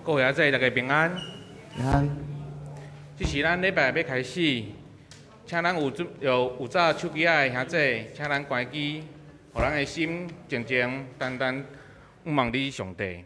各位仔大家平安。平安。这是咱礼拜要开始，请咱有早手机仔的兄弟，请咱关机，互咱的心静静、单单仰望你上帝。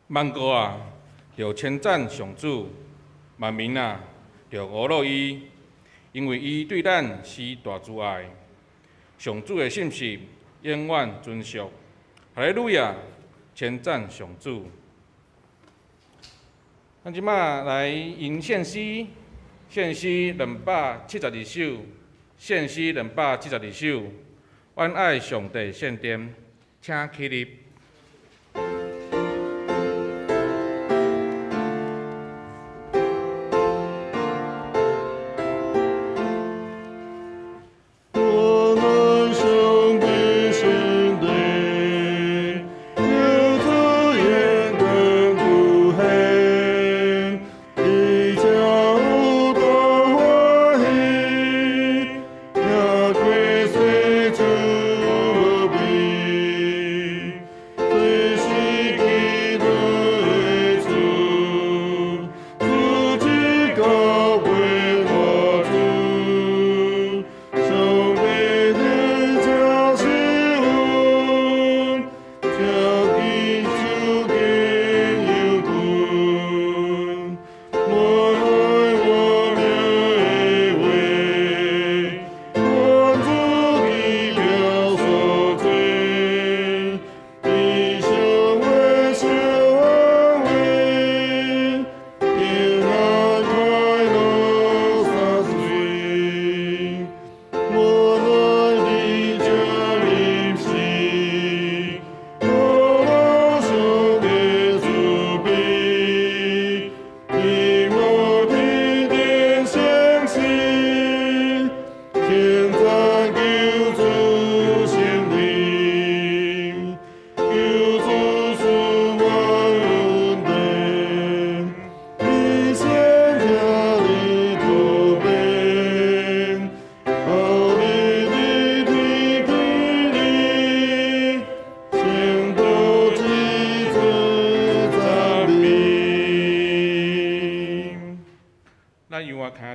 万国啊，要称赞上主；万民啊，要阿乐伊，因为伊对咱是大慈爱。上主的信息永远遵守。哈利路亚，称赞上主。咱即马来吟献诗，献诗272首，献诗272首。阮爱上帝圣殿，请起立。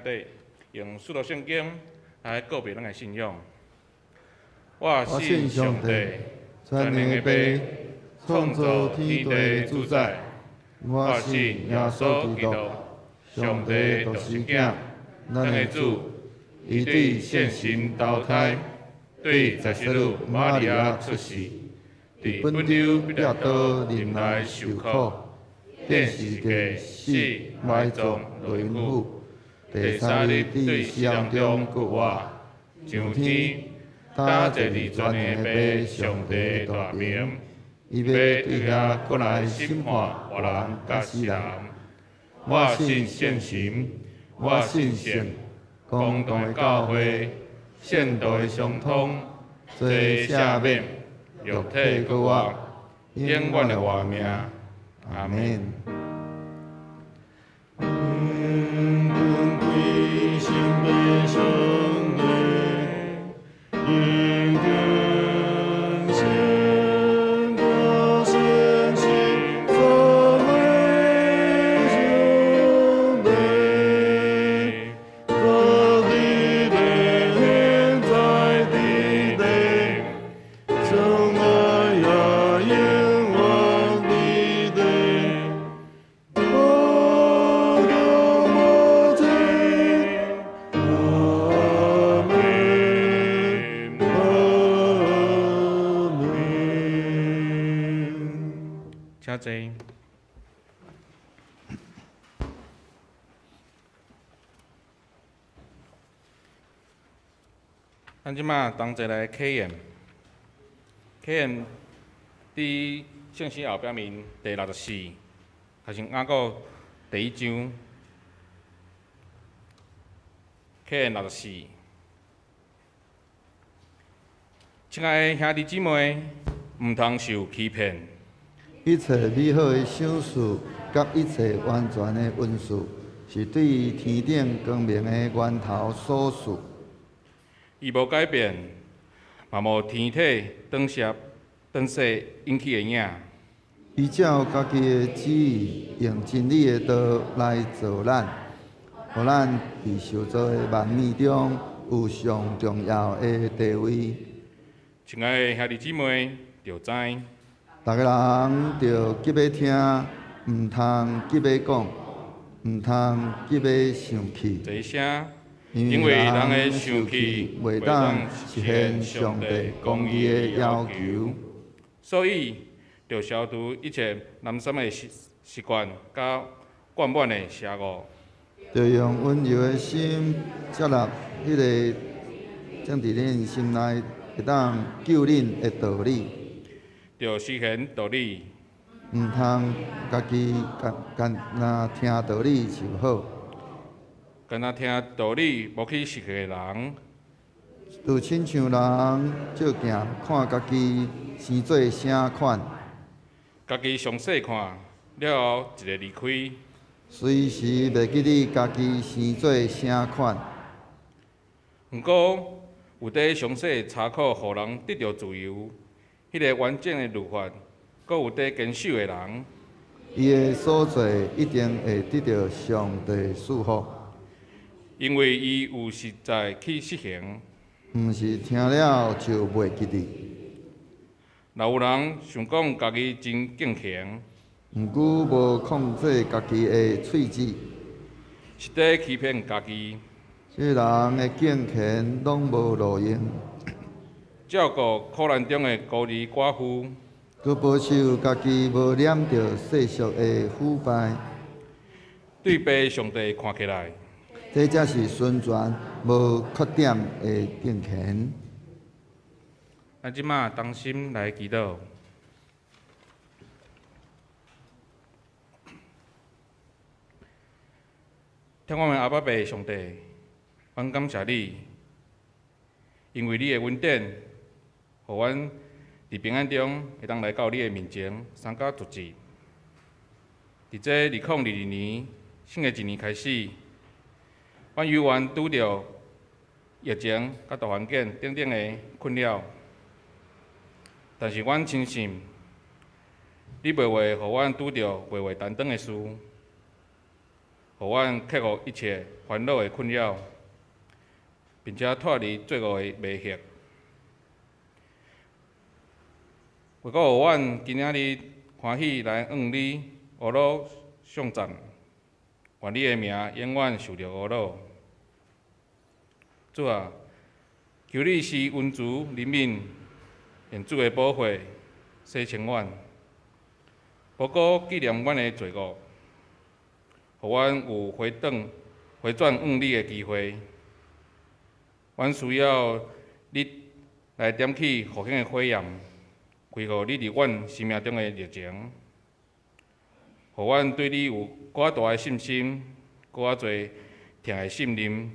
底，用许多圣经来告别咱的信仰。我信上帝，全能的爸，创造天地的主宰。我信耶稣基督，上帝就是囝，咱的主，伊对现身投胎，对十四女玛利亚出世，伫本州彼拉多林内受苦，变世界死埋葬落阴府，第三日伫死人中复活，上天。他坐伫全能的爸上帝的大名，伊要对遐过来审判活人甲死人。我信圣神，我信圣，公道的教会，圣道的相通，罪赦免，肉体搁活，永远的活命。阿门。请坐。咱即马同齐来考验，考验伫圣经后壁面第64，还是雅各第1章，考验64。亲爱的兄弟姊妹，毋通受欺骗。一切美好的赏赐，甲一切完全的恩赐，是对天顶光明的源头所赐。伊无改变，嘛无天体转世引起的影。依照家己的旨意，用真理的道来造咱，互咱伫受造的万物中有上重要的地位。亲爱的兄弟姊妹，着知。逐个人着急要听，毋通急要讲，毋通急要生气。这一声，因为人的生气袂当实现上帝公义的要求，所以着消除一切懒散的习惯，甲惯满的邪恶。着用温柔的心接纳迄个将伫恁心内会当救恁的道理。着实现道理，毋通家己干若听道理就好。干那听道理无去实行的人，就亲像人照镜看家己生做啥款，家己详细看了后，一个离开。随时袂记你家己生做啥款。毋过，有伫详细查考，互人得到自由。迄个完整的律法，阁有伫坚守的人，伊的所做一定会得到上帝祝福，因为伊有实在去实行。毋是听了就袂记哩。若有人想讲家己真敬虔，毋过无控制家己的喙齿，是伫欺骗家己。这人的敬虔拢无路用。照顾苦难中的孤儿寡妇，佮保守家己无染着世俗的腐败，对爸上帝看起来，这才是纯全无缺点的敬虔。咱即马当心来祈祷。听我们阿爸爸上帝，阮感谢你，因为你的恩典。互阮伫平安中会当来到你的面前，参加主祭。伫这2022年新的一年开始，阮犹原拄着疫情甲大环境等等的困扰，但是阮深信，你袂话互阮拄着袂话担当的事，互互阮克服一切烦恼的困扰，并且脱离罪恶的迷惑。为个互阮今仔日欢喜来向你阿罗颂赞，愿你的名永远受着阿罗。主啊，求你施恩慈怜悯，愿主的保护洗清阮，不过纪念阮的罪恶，互阮有回转向你的机会。阮需要你来点起复兴的火焰，开互你伫阮生命中的热情，互阮对你有更大的信心，更多疼的信任。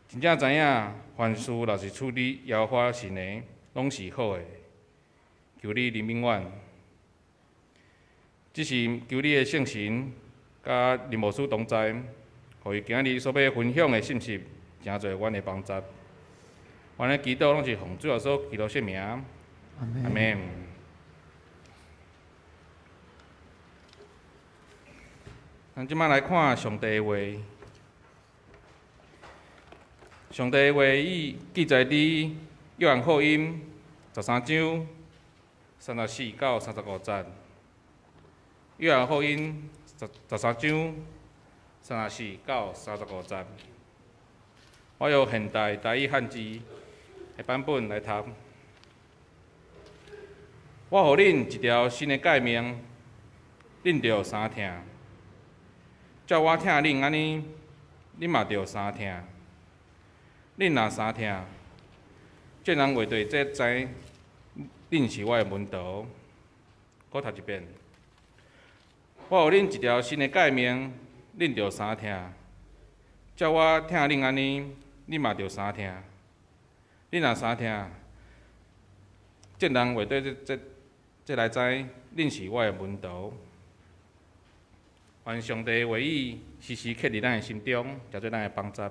真正知影，凡事若是处理耶和华神的，拢是好的。求你怜悯阮，只是求你的圣神甲林牧师同在，互伊今日所要分享的信息，成做阮的帮助。阮的祈祷拢是奉主耶稣基督圣名。阿门。咱即摆来看上帝的话。上帝的话语记载伫约翰福音13章34到35节。约翰福音13章34到35节。我用现代台语汉字的版本来读。我互恁一条新的诫命，恁着相听。照我听恁安尼，恁嘛着相听。恁若相听，这人话对这知，恁是我的门徒。我读一遍。我互恁一条新的诫命，恁着相听。照我听恁安尼，恁嘛着相听。恁若相听，这人话对这来知，恁是我的门徒。愿上帝的话语时时刻伫咱的心中，成做咱的帮助。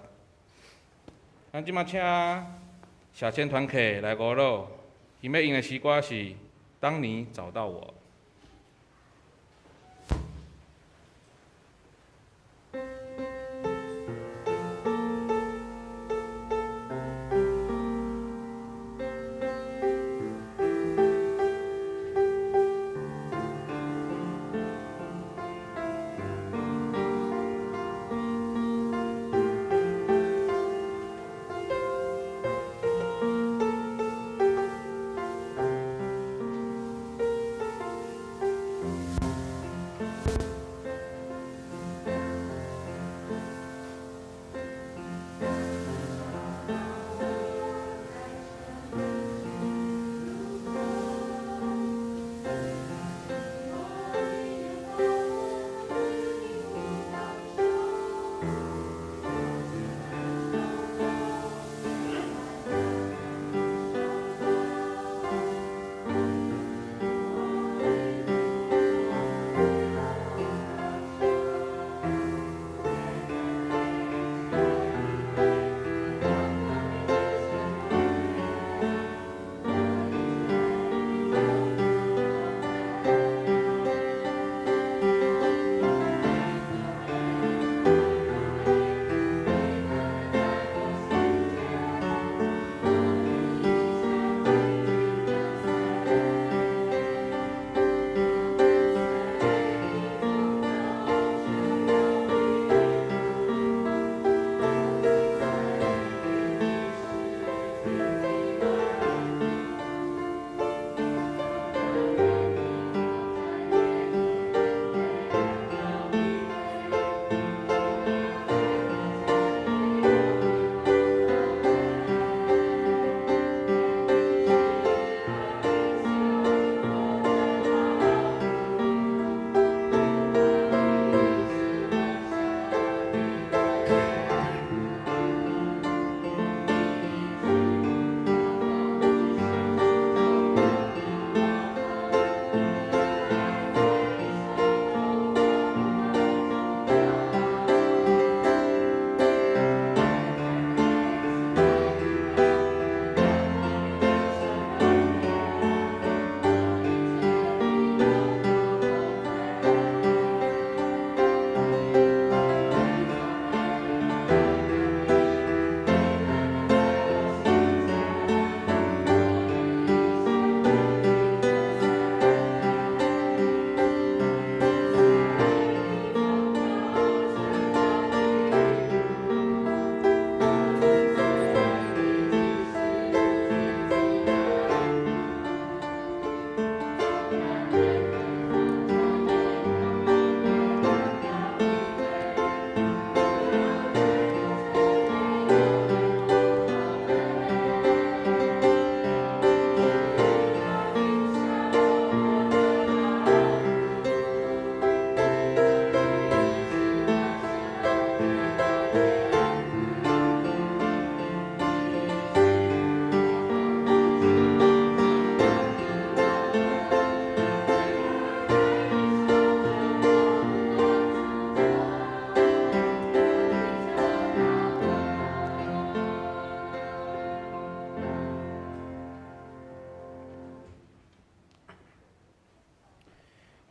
咱即马请小千团客来五楼，伊要用的诗歌是《当你找到我》。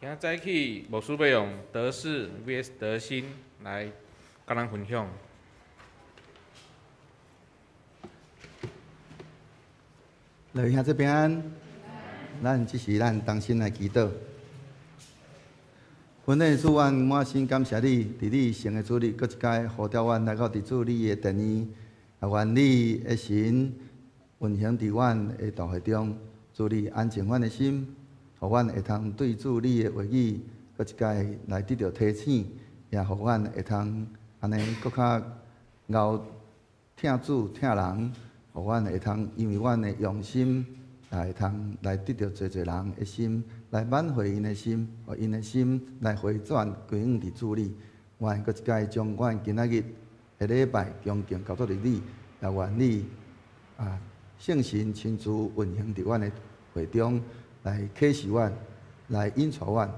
今仔早起牧师要用德式 vs 德心来跟咱分享。来兄这边，咱这是咱当心来祈祷。阮的主，阮满心感谢你，伫你圣的主里，搁一届呼召阮来到伫主你的殿里，愿你的神运行伫阮的道会中，主你安静阮的心，互阮会通对主你的话语，搁一届来得到提醒，也互阮会通安尼搁较熬听主听人。互阮会通，因为阮的用心，也会通来得到侪人的心，来挽回因的心，互因的心来回转归向伫主里。愿搁一届将阮今仔日下礼拜恭敬交托伫你，也愿你圣神亲自运行伫阮的会中，来启示阮，来引带阮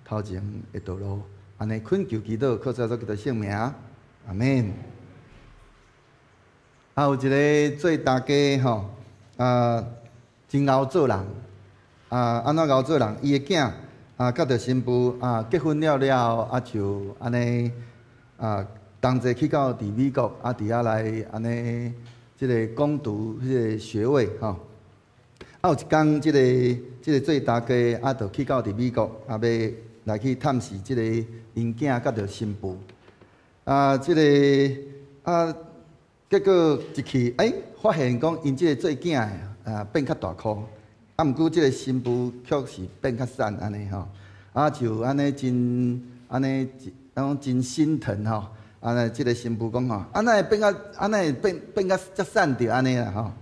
头前的道路。安尼恳求祈祷，靠着主基督圣名，阿门。有一个做大家吼，真熬做人，安怎熬做人？伊的囝甲着新妇结婚了，就安尼同齐去到伫美国，伫遐来安尼即个攻读迄个学位吼。有一天，即个做大家就去到伫美国，要来去探视即个因囝甲着新妇，即个结果一去，发现讲因即个做囝的变较大颗，毋过即个新妇却是变较瘦安尼吼，就安尼真心疼吼，即个新妇讲吼，安尼会变较遮瘦着安尼啦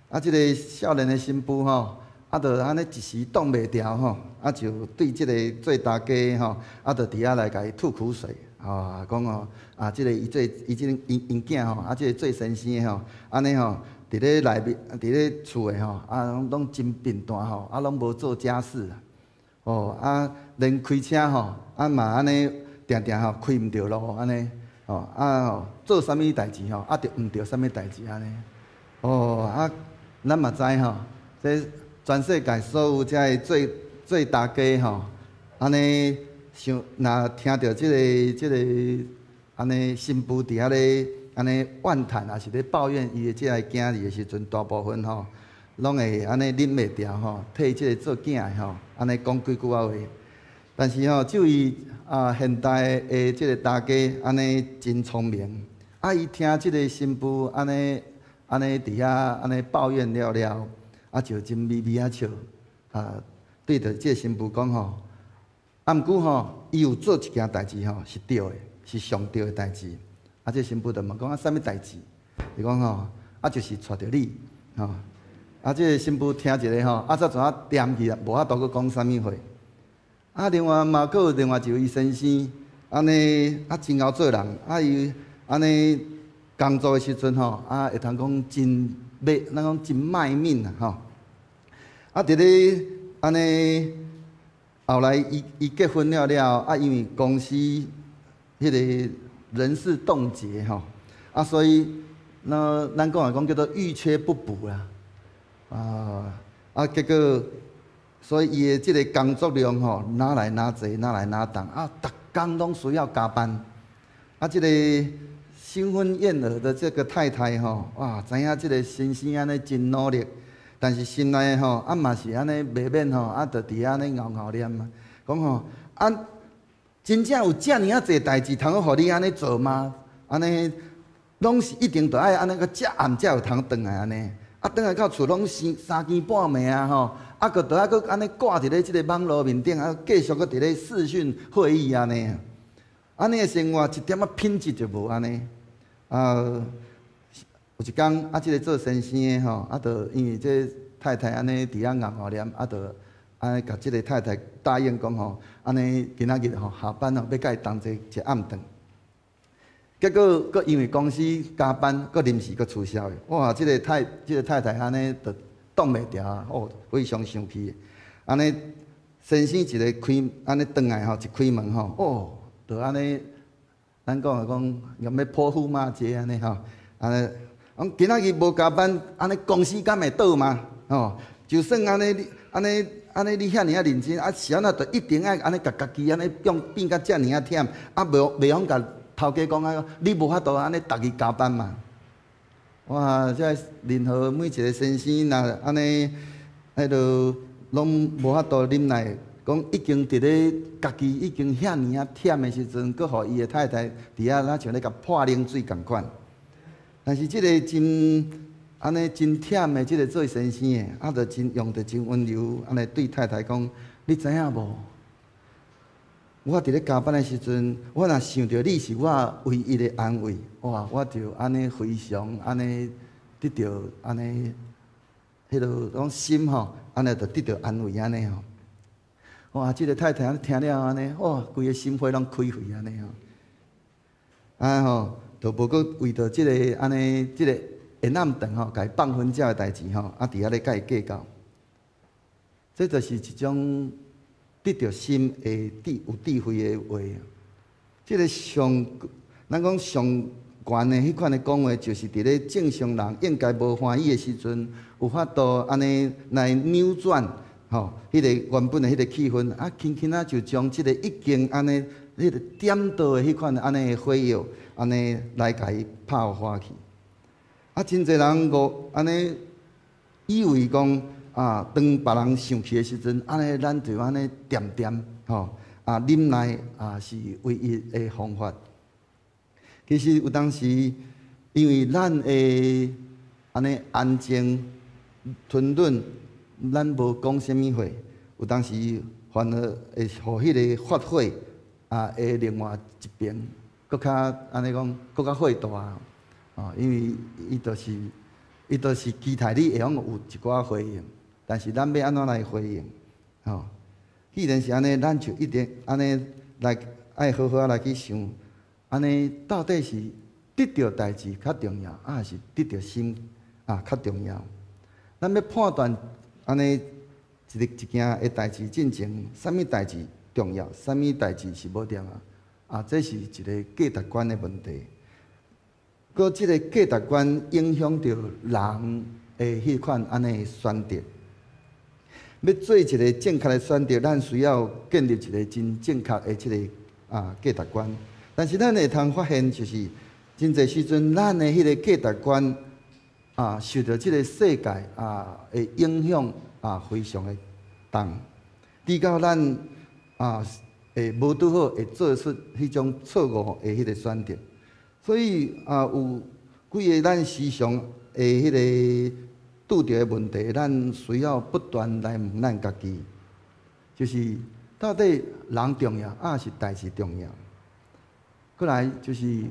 吼，即个少年的新妇吼，就安尼一时挡袂牢吼，就对即个做大家吼，就伫遐来甲伊吐苦水。讲吼，即个因囝吼，即个做先生的吼，安尼吼，伫咧内面，伫咧厝诶吼，拢真贫惰吼，拢无做家事连开车吼，嘛安尼定定吼开毋着路安尼，做啥物代志吼，着毋着啥物代志安尼，咱嘛知吼，这全世界所有遮个做大家吼，安尼。若听到即个安尼新妇伫遐咧安尼怨叹，也是咧抱怨伊的即个囝儿的时阵，大部分吼拢会安尼忍袂住吼，替即个做囝的吼安尼讲几句话。但是吼，就伊现代的即个大家安尼真聪明，伊听即个新妇安尼伫遐安尼抱怨了，就真咪咪笑，对着即个新妇讲吼。毋过吼，伊有做一件代志吼，是对的，是上对的代志。这新妇就问讲啥物代志？伊讲吼，就是带着你吼。这个新妇听一个吼，才怎掂去啊，无法度去讲啥物话。另外嘛，佫有另外一位先生，安尼真熬做人，伊安尼工作的时阵吼，会通讲真咱讲真卖命啊吼。伫咧安尼。后来，伊结婚了，因为公司迄个人事冻结吼，所以咱讲叫做欲缺不补啦，结果，所以伊的即个工作量吼，哪来哪济，哪来哪重，逐工拢需要加班，即个新婚燕尔的这个太太吼，哇，知影即个先生安尼真努力。但是心内吼，嘛是安尼袂免吼，着伫遐安尼熬念啊。讲吼，真正有遮尔济代志通互你安尼做吗？安尼拢是一定着爱安尼个遮暗才有通转来安尼。转来到厝拢三更半暝啊吼，佫着佫安尼挂伫咧即个网络面顶，继续佫伫咧视讯会议安尼。安尼的生活一点品质就无安尼。有一天，即个做先生的吼，着因为这太太安尼伫遐熬念，着安尼甲即个太太答应讲吼，安尼今仔日吼下班吼要甲伊同齐食暗顿。结果，佫因为公司加班，佫临时佫取消的。哇！即个太太安尼着挡袂牢，非常生气。安尼先生一个开安尼转来吼，一开门吼，着安尼，咱讲要泼妇骂街安尼吼，安尼。今仔日无加班，安尼公司敢会倒吗？就算安尼，你遐尔啊认真，啊是安那，就一定爱安尼，甲家己安尼用变甲遮尔啊忝，啊袂晓甲头家讲啊，你无法度安尼，逐日加班嘛。哇！这任何每一个先生，若安尼，迄落拢无法度忍耐，讲已经伫咧家己已经遐尔啊忝的时阵，佮互伊的太太伫遐那像咧甲泼冷水共款。但是即个真安尼真忝的即个做先生的，啊，着真用着真温柔安尼对太太讲：你知影无？我伫咧加班的时阵，我若想到你是我唯一的安慰，哇！我就安尼非常安尼得到安尼，迄落讲心吼，安尼就得到安慰安尼吼。哇！即个太太听了安尼，哇，规个心扉拢开开安尼吼。啊吼，就无过为着即个安尼，即个下暗顿吼，甲伊放婚假的代志吼，啊，伫遐咧甲伊计较，这就是一种。得着心的有智慧的话，即个咱讲上悬的迄款的讲话，就是伫咧正常人应该无欢喜的时阵，有法度安尼来扭转吼，迄个原本的迄个气氛，啊，轻轻啊就将即个已经安尼迄个点到的迄款安尼的火药，安尼来甲伊拍花去。啊，真侪人安尼以为讲。啊，当别人生气的时阵，安尼咱就安尼点吼，啊，忍耐啊是唯一的方法。其实有当时，因为咱会安尼安静吞忍，咱无讲啥物话，有当时反而会互迄个发火啊，会另外一边搁较安尼讲，搁较火大啊，因为伊就是期待你会晓有一寡回应。但是咱要安怎来回应？吼，既然是安尼，咱就一定安尼来爱好好来去想，安尼到底是得到代志较重要，还是得到心啊较重要？咱要判断安尼一件的代志进前，啥物代志重要，啥物代志是无重要？啊，这是一个价值观的问题。搁即个价值观影响着人的迄款安尼选择。要做一个正确的选择，咱需要建立一个真正确的即个价值观。但是咱会通发现，就是真侪时阵，咱的迄个价值观受到即个世界的影响非常的重，直到咱会无拄好会做出迄种错误的迄个选择。所以有几个咱时常的迄个。拄着的问题，咱需要不断来问咱家己，就是到底人重要，还是代志重要？过来就是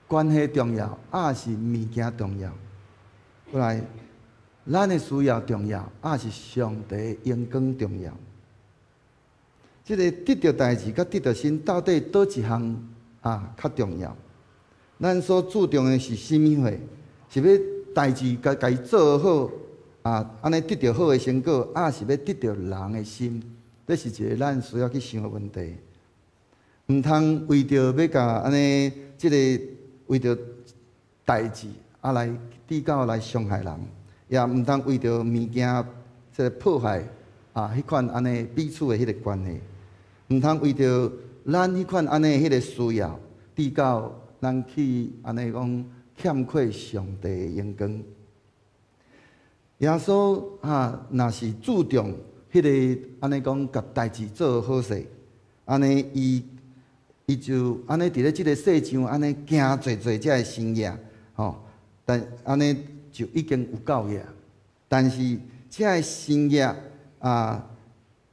关系重要，还是物件重要？过来，咱的需要重要，还是上帝的荣光重要？即个得到代志，甲得到神，到底倒一项较重要？咱所注重的是甚物货？是要？代志甲伊做好安尼得到好的成果，是要得到人的心，这是一个咱需要去想的问题。毋通为着要甲安尼即个为着代志来比较来伤害人，也毋通为着物件即个破坏迄款安尼彼此的迄个关系，毋通为着咱迄款安尼迄个需要比较咱去安尼讲。欠缺上帝的荣光。耶稣若是注重迄个安尼讲，甲代志做好势，安尼伊就安尼伫咧即个世上安尼行侪遮个生涯，吼，但安尼就已经有够业。但是遮个生涯伫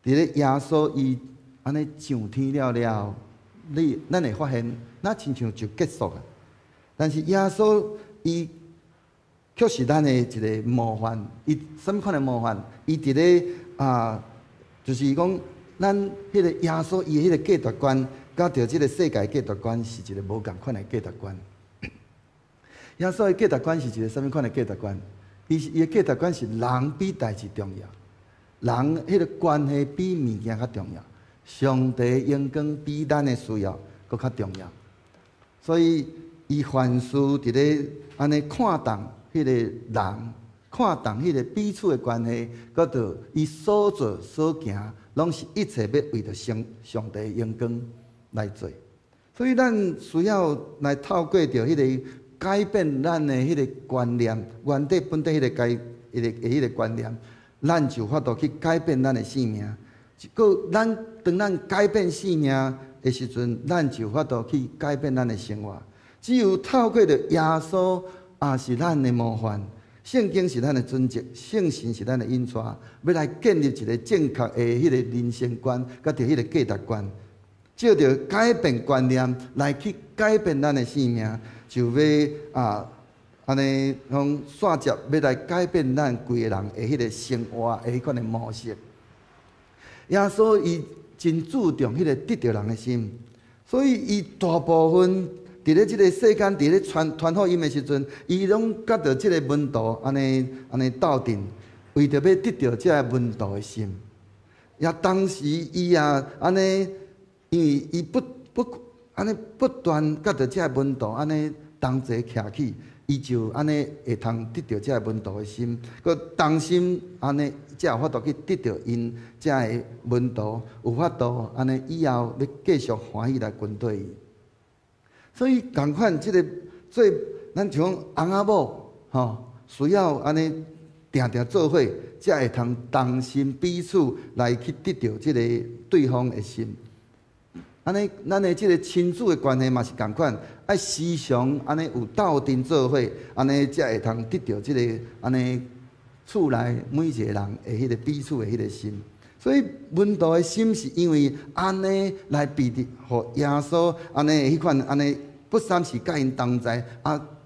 咧耶稣伊安尼上天了，咱会发现，那亲像就结束了。但是耶稣伊却是咱的一个模范，伊什么款的模范？伊伫咧就是讲咱迄个耶稣伊的迄个价值观，甲着即个世界价值观是一个无共款的价值观。耶稣的价值观是一个什么款的价值观？伊的价值观是人比代志重要，人迄个关系比物件较重要，上帝荣光比咱的需要搁较重要，所以。伊凡事伫咧安尼看重迄个人，看重迄个彼此的关系，佮着伊所做所行，拢是一切要为着上帝的荣光来做。所以咱需要来透过着迄个改变咱的迄个观念，原底本底迄个观念，咱就法度去改变咱的性命。当咱改变性命的时阵，咱就法度去改变咱的生活。只有透过着耶稣，也是咱的模范。圣经是咱的准则，圣神是咱的引带，要来建立一个正确的迄个人生观，甲着迄个价值观。照着改变观念来去改变咱的性命，就要安尼用线接要来改变咱规个人的迄个生活的迄款的模式。耶稣伊真注重迄个得着人的心，所以伊大部分伫咧即个世间，伫咧传福音的时阵，伊拢甲着即个门徒安尼斗阵，为着要得着即个门徒的心。也当时伊也安尼。因为伊安尼不断甲着遮门徒安尼同齐徛起，伊就安尼会通得到遮门徒的心，佮同心安尼才有法度去得到因遮的门徒有法度安尼以后要继续欢喜来跟对伊。所以共款即个做咱像翁仔某需要安尼定定做伙，才会通同心彼此来去得到即个对方的心。安尼，咱的即个亲子的关系嘛是共款，爱时常安尼有斗阵做伙，安尼才会通得到即个安尼厝内每一个人的迄个彼此的迄个心。所以门徒的心是因为安尼来彼得，互耶稣安尼迄款安尼不三时甲因同在，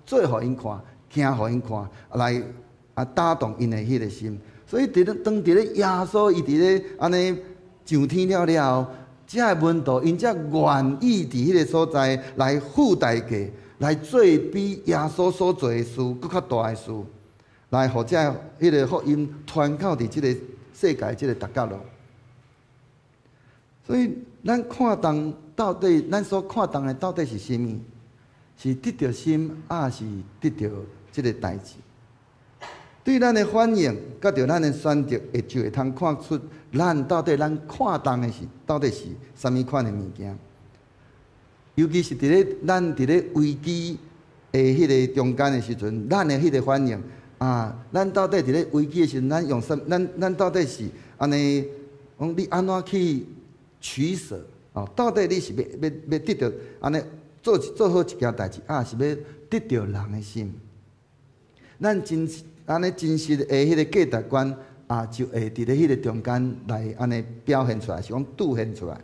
做互因看，行互因看，来打动因的迄个心。所以当伫咧耶稣伊伫咧安尼上天了后。这个门徒因才愿意伫迄个所在来付代价，来做比耶稣所做的事搁较大的事，来互这迄个福音传到伫即个世界即个逐角落。所以咱看重到底，咱所看重的到底是啥物？是得着心，还是得着即个代志？对咱的反应，甲着咱的选择，就会通看出咱到底咱看重的是到底是啥物款的物件。尤其是咱伫咧危机的迄个中间的时阵，咱的迄个反应咱到底伫咧危机的时阵，咱用咱到底是安尼讲你安怎去取舍？到底你是要得到安尼做好一件代志，是要得到人的心？咱安尼真实的迄个价值观就会伫咧迄个中间来安尼表现出来，是讲凸显出来。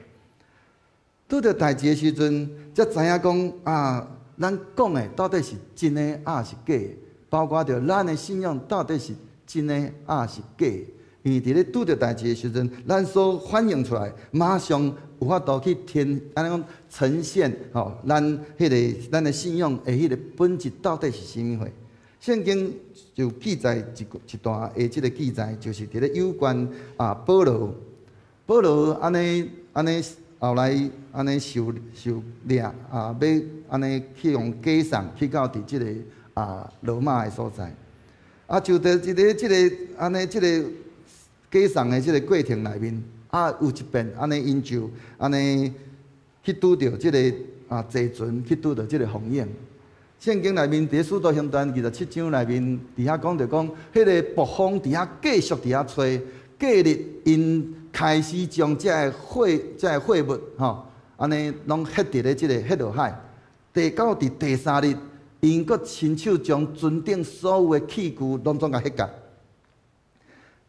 拄着代志的时阵，才知影讲咱讲的到底是真的是假的，包括着咱的信仰到底是真的是假的。因为伫咧拄着代志的时阵，咱所反映出来，马上有法度去安尼讲呈现咱的信仰的迄个本质到底是啥物货。圣经就记载一段的即个记载，就是伫咧有关保罗安尼后来安尼受掠要安尼去用假送去到伫即个罗马的所在，就伫即个安尼即个假送的即个过程内面，有一遍安尼因就安尼去拄着即个坐船去拄着即个风影。圣经内面伫《使徒行传》27章内面，伫遐讲着讲，迄个暴风伫遐继续伫遐吹，隔日因开始将这个货物安尼拢ฮ็伫咧即个ฮ็落海。到伫第3日，因阁亲手将船顶所有的器具拢总甲ฮ็甲。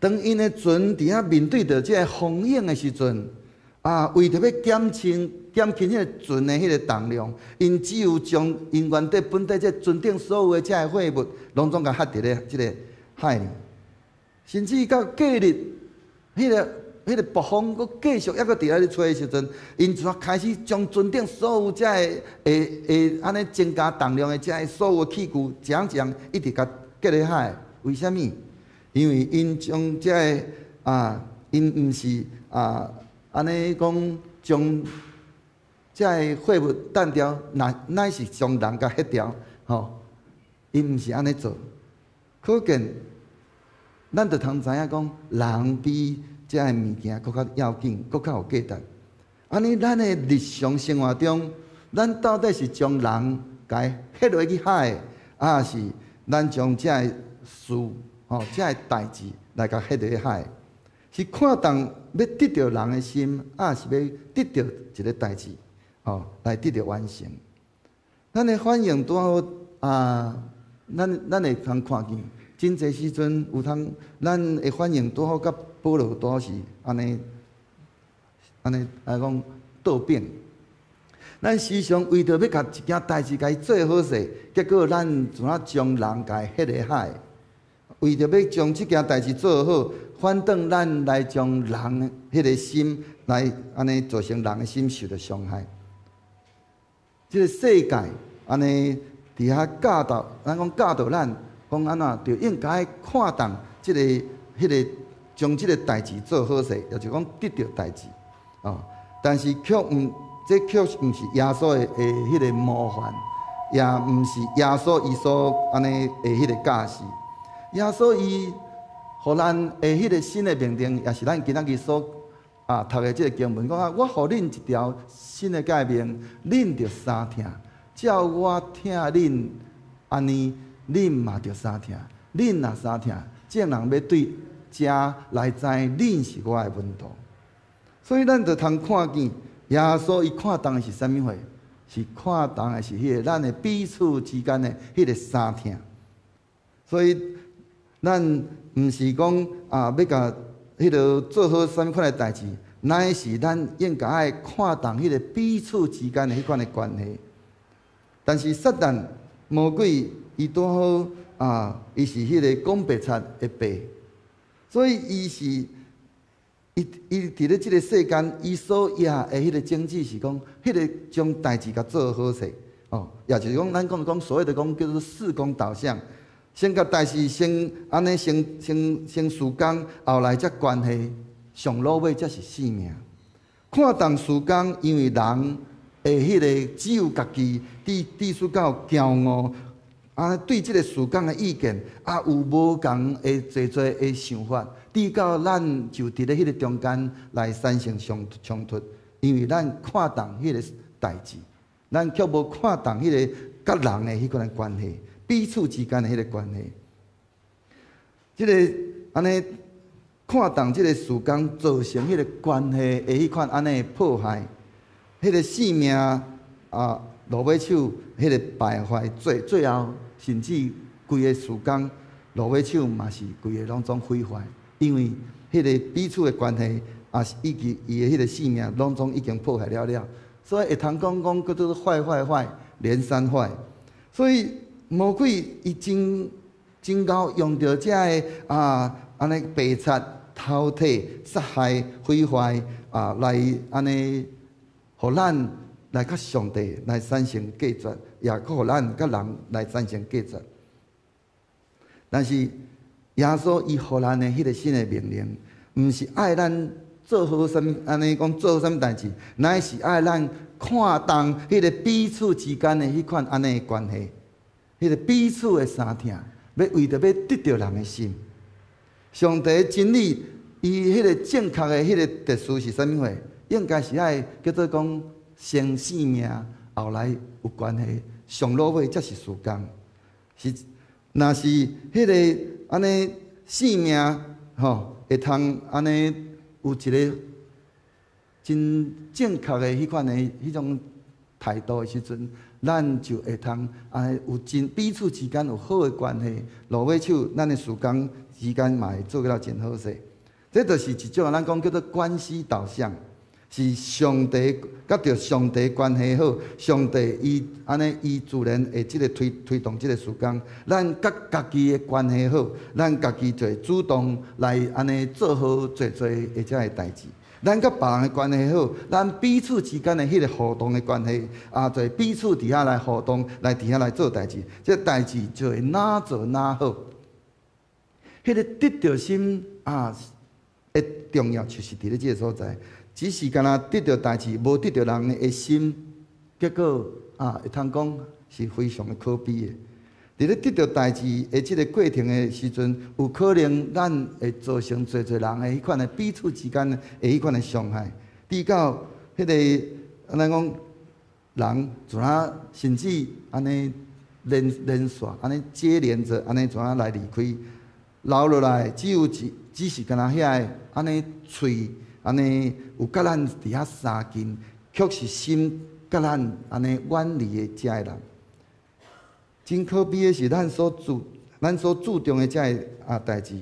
当因的船伫遐面对着即个风影的时阵，为着要减轻迄个船的迄个重量，因只有将因原底本底即船顶所有的这个货物，拢总甲ฮ็伫咧即个海里。甚至到隔日，迄个暴风阁继续抑阁伫遐咧吹的时阵，因就开始将船顶所有这个安尼增加重量的这个所有器具，一项一直甲隔咧海。为虾米？因为因将这个因毋是安尼讲将这个货物弹掉，乃是将人甲迄条，因毋是安尼做。可见咱就通知影讲，人比遮个物件搁较要紧，搁较有价值。安尼，咱的日常生活中，咱到底是将人甲伊迄落去海，还是咱将遮个事遮个代志来甲迄落去海？是看重要得到人的心，还是要得到一个代志，来得到完成？咱的反应拄好咱会通看见，真侪时阵有通，咱的反应拄好，甲保罗拄好是安尼讲倒变。咱时常为着要甲一件代志甲伊做好势，结果咱怎啊将人甲伊迄个害？为着要将即件代志做好，反倒咱来将人迄个心来安尼造成人的心受到伤害。即个世界安尼伫遐教导，咱讲教导咱讲安怎，就应该看重即个迄个将即个代志做好势，也就讲得到代志但是这却毋是耶稣的迄个模范，也毋是耶稣伊所安尼的迄个教示。耶稣伊互咱的迄个新的命令，也是咱今仔日所读的即个经文，讲我互恁一条新的诫命，恁着三听，照我听恁安尼，恁嘛着三听。恁若三听，众人要对遮来知恁是我的门徒。所以咱着通看见耶稣伊看重的是啥物货？是看重的是迄个咱的彼此之间的迄个三听。所以咱毋是讲要甲迄个做好啥物款的代志，乃是咱应该爱看重迄个彼此之间的迄款的关系。但是撒旦魔鬼伊拄好伊是迄个讲白贼的爸，所以伊是。伊伫咧即个世间，伊所赢的迄个政治是讲，迄个将代志甲做好势也就是讲，咱讲所谓的讲叫做事工导向，先甲代志先安尼先事工，后来才关系，上落尾才是性命。看重事工，因为人的迄个只有家己，致使到骄傲对即个事工的意见有无共的侪的想法。抵到咱就伫咧迄个中间来产生冲突，因为咱看重迄个代志，咱却无看重迄个甲人的迄款关系，彼此之间的迄个关系。即个安尼看重即个事工造成迄个关系的迄款安尼破坏，迄个性命落尾手迄个败坏，最后甚至规个事工落尾手嘛是规个拢总毁坏。因为迄个彼此的关系，是以及伊的迄个性命，拢总已经破坏了，所以会通讲叫做坏，连三坏。所以魔鬼伊真够用着遮个安尼白贼、偷窃、杀害、毁坏来安尼，互咱来甲上帝来产生隔绝，也互咱甲人来产生隔绝。但是耶稣伊互咱的迄个新的命令，毋是爱咱做好啥物，安尼讲做好啥物代志，乃是爱咱看重迄个彼此之间的迄款安尼的关系，迄个彼此的三听，要为着要得到人的心。上帝的真理，伊迄个正确的迄个特殊是啥物货？应该是爱叫做讲先性命，后来有关系，上落尾才是事工。若是迄个安尼性命会通安尼有一个真正确的迄款的迄种态度的时阵，咱就会通安尼有彼此之间有好的关系，落尾手咱的事工之间嘛会做了真好势。这就是一种咱讲叫做关系导向。是上帝甲着上帝关系好，上帝伊安尼伊自然会即个推动即个事工。咱甲家己的关系好，咱家己就会主动来安尼做好侪的遮个代志。咱甲别人的关系好，咱彼此之间的迄个互动的关系就会彼此伫遐来互动，来伫遐来做代志。这代志就会哪做哪好。迄个得着心的重要就是伫咧即个所在。只是干那得到代志，无得到人的心，结果会通讲是非常的可悲的。伫咧得到代志的即个过程的时阵，有可能咱会造成侪人的迄款的彼此之间的迄款的伤害。至到迄个咱讲人怎啊，甚至安尼连续安尼接连着安尼怎啊来离开，留落来只是干那遐安尼喙安尼有甲咱伫遐相近，却是心甲咱安尼远离的遮个人。真可悲的是，咱所注重的遮个代志，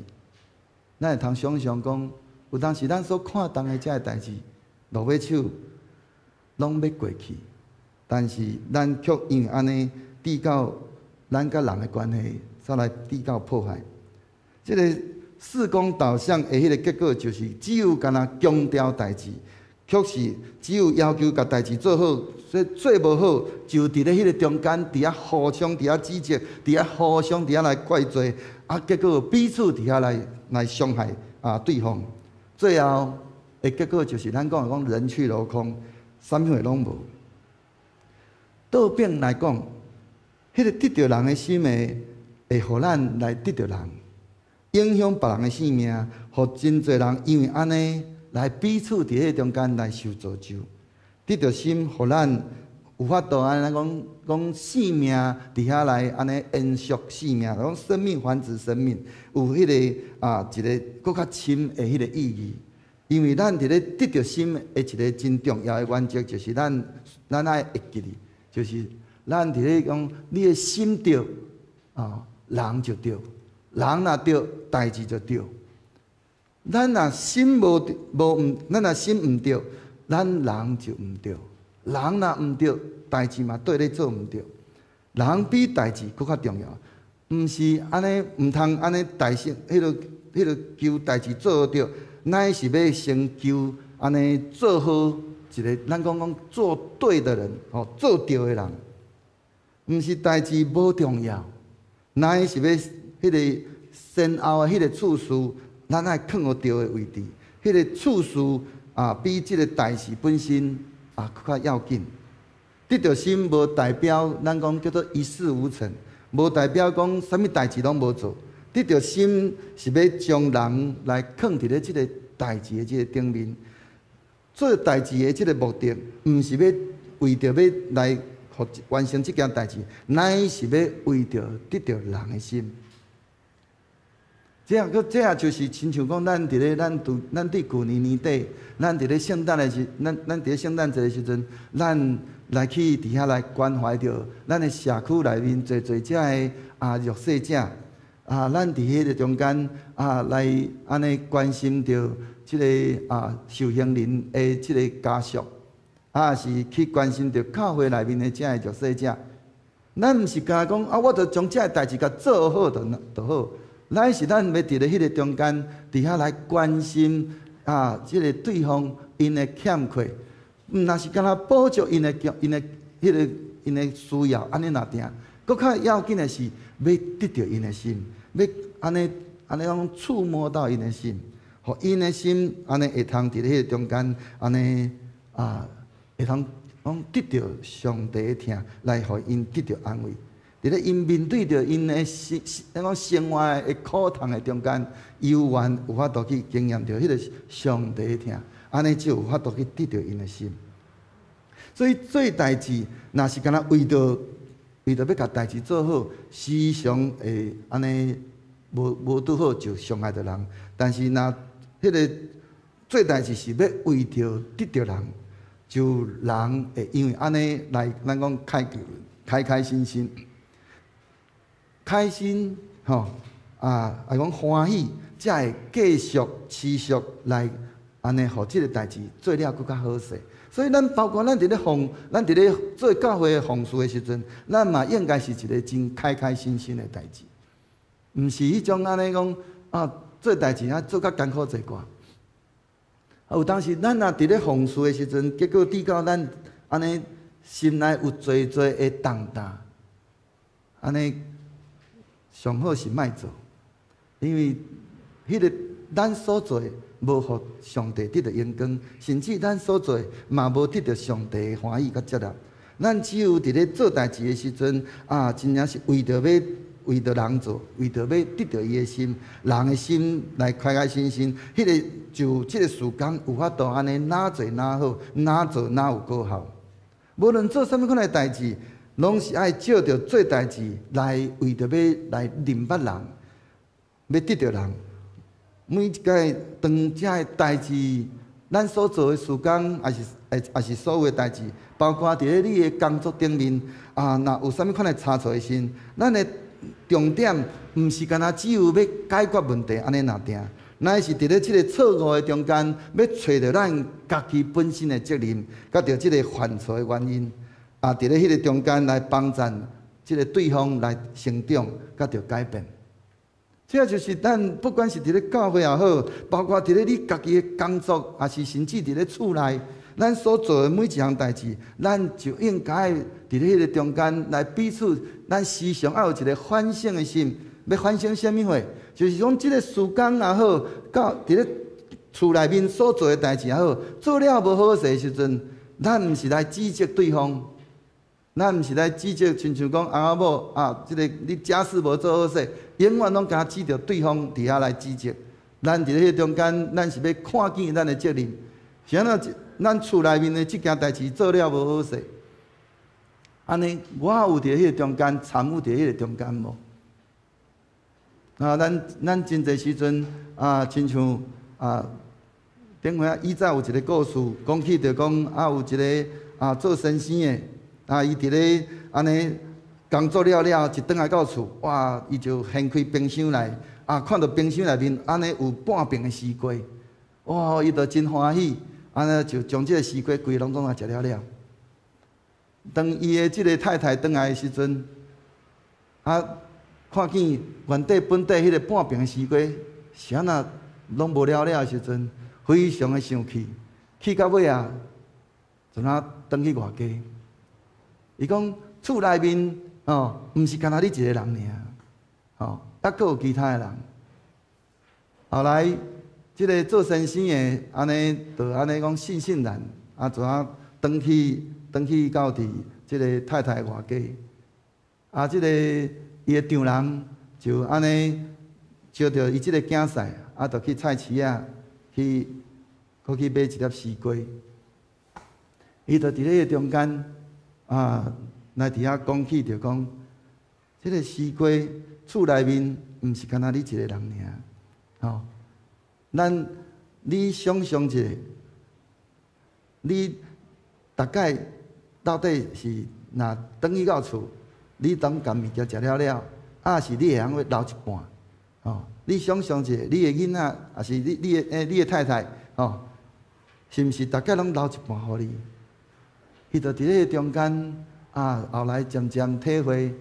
咱会通想象讲，有当时咱所看重的遮个代志，落尾手拢要过去，但是咱却因为安尼致到咱甲人的关系，再来致到破坏。这个事工导向的迄个结果，就是只有干那强调代志。确实，只有要求把代志做好，所以做无好，就伫咧迄个中间，伫遐互相伫遐指责，伫遐互相伫遐来怪罪，结果彼此伫遐来伤害对方，最后的结果就是咱讲人去楼空，啥物会拢无。倒变来讲，迄个得着人的心会互咱来得着人，影响别人的性命，互真侪人因为安尼。来彼此伫迄中间来受造就，得着心，互咱有法度安尼讲性命伫遐来安尼延续性命，讲生命繁殖生命，有迄个一个搁较深的迄个意义。因为咱伫咧得着心的一个真重要的原则，就是咱爱会记哩，就是咱伫咧讲你的心对人就对，人若对，代志就对。咱若心咱若心毋对，咱人就毋对。人若毋对，代志嘛对咧做毋对。人比代志搁较重要，毋是安尼毋通安尼代性，迄个求代志做好对，乃是要先求安尼做好一个咱讲做对的人，做对的人。毋是代志无重要，乃是要迄个先后的迄个次序。咱爱放互对的位置，迄个次序比即个代志本身搁较要紧。得着心无代表咱讲叫做一事无成，无代表讲啥物代志拢无做。得着心是要将人来放伫咧即个代志的即个顶面，做代志的即个目的，毋是要为着要来完成即件代志，乃是要为着得着人的心。这也就是亲像讲，咱伫去年年底，咱伫咧圣诞的时，咱伫咧圣诞节的时阵，咱来去伫遐来关怀着咱的社区内面侪遮的弱势者咱伫迄个中间来安尼关心着即个受刑人的即个家属，是去关心着教会内面的遮的弱势者。咱毋是干讲我着将遮个代志甲做好就好。咱是咱要伫咧迄个中间，伫遐来关心即个对方因的欠缺，若是干那补足因的需要，安尼若定，搁较要紧的是要得到因的心，要安尼讲触摸到因的心，互因的心安尼会通伫咧迄个中间，安尼会通讲得到上帝的疼，来互因得到安慰。伫咧因面对着因的咱讲生活的苦痛的中间，有法度去经验着迄个上帝的疼，安尼就有法度去得到因的心。所以做代志，若是干那为着要甲代志做好，时常会安尼无拄好就伤害着人。但是若迄个做代志是要为着得着人，就人会因为安尼来咱讲开心心。开心来讲欢喜，才会继续持续来安尼，互即个代志做了更较好势。所以咱包括咱伫咧做教会的奉事的时阵，咱嘛应该是一个真开心心的代志，毋是迄种安尼讲做代志做较艰苦一寡。有当时咱若伫咧奉事的时阵，结果致到咱安尼心内有侪的重担，安尼。上好是莫做，因为迄个咱所做无互上帝得到荣光，甚至咱所做嘛无得到上帝的欢喜甲接纳。咱只有伫咧做代志的时阵真正是为着要为着人做，为着要得到伊的心，人的心来开开心心。迄个就即个时间有法度安尼哪做哪好，哪做哪有果效。无论做啥物款的代志，拢是爱照着做代志来为着要来认捌人，要得到人。每一个当遮的代志，咱所做的时间，也是所有的代志，包括伫咧你的工作顶面若有啥物款的差错的时，咱的重点毋是干那只有要解决问题安尼若定，乃是伫咧即个错误的中间，要找着咱家己本身的责任，甲着即个犯错的原因，伫咧迄个中间来帮助即个对方来成长，甲着改变。这就是咱不管是伫咧教会也好，包括伫咧你家己的工作，也是甚至伫咧厝内，咱所做的每一项代志，咱就应该伫咧迄个中间来彼此，咱时常要有一个反省的心。要反省啥物货？就是讲即个时间也好，到伫咧厝内面所做的代志也好，做了无好势的时阵，咱毋是来指责对方。咱毋是来指责，亲像讲翁仔某即个你家事无做好势，永远拢敢指着对方伫遐来指责。咱伫咧迄中间，咱是要看见咱的责任。是安怎？咱厝内面的即件代志做了无好势，安尼我有伫迄个中间参与伫迄个中间无？咱真侪时阵亲像顶回以前有一个故事，讲起着讲有一个做先生的。伊伫咧安尼工作了，一转来到厝，哇！伊就掀开冰箱来，看到冰箱内面安尼有半瓶的西瓜，哇！伊就真欢喜，安尼就将即个西瓜规拢来食了。当伊的即个太太转来的时阵，看见原底本底迄个半瓶的西瓜，是安那拢无了的时阵，非常的生气，气到尾就转去外家。伊讲厝内面毋是干那你一个人尔，还佫有其他的人。后来，即个做先生的安尼，就安尼讲悻然，就转去到伫即个太太外家。即个伊的丈人就安尼招着伊即个囝婿，就去菜市去买一粒西瓜。伊就伫咧中间。来伫遐讲起着讲，即个西瓜厝内面毋是干那你一个人尔，你想象一下，你大概到底是若转去到厝，你当共物件食了，是你会晓要留一半，你想象一下，你的囡仔，也是你的太太，是毋是大概拢留一半互你？伊就伫咧中间后来渐渐体会，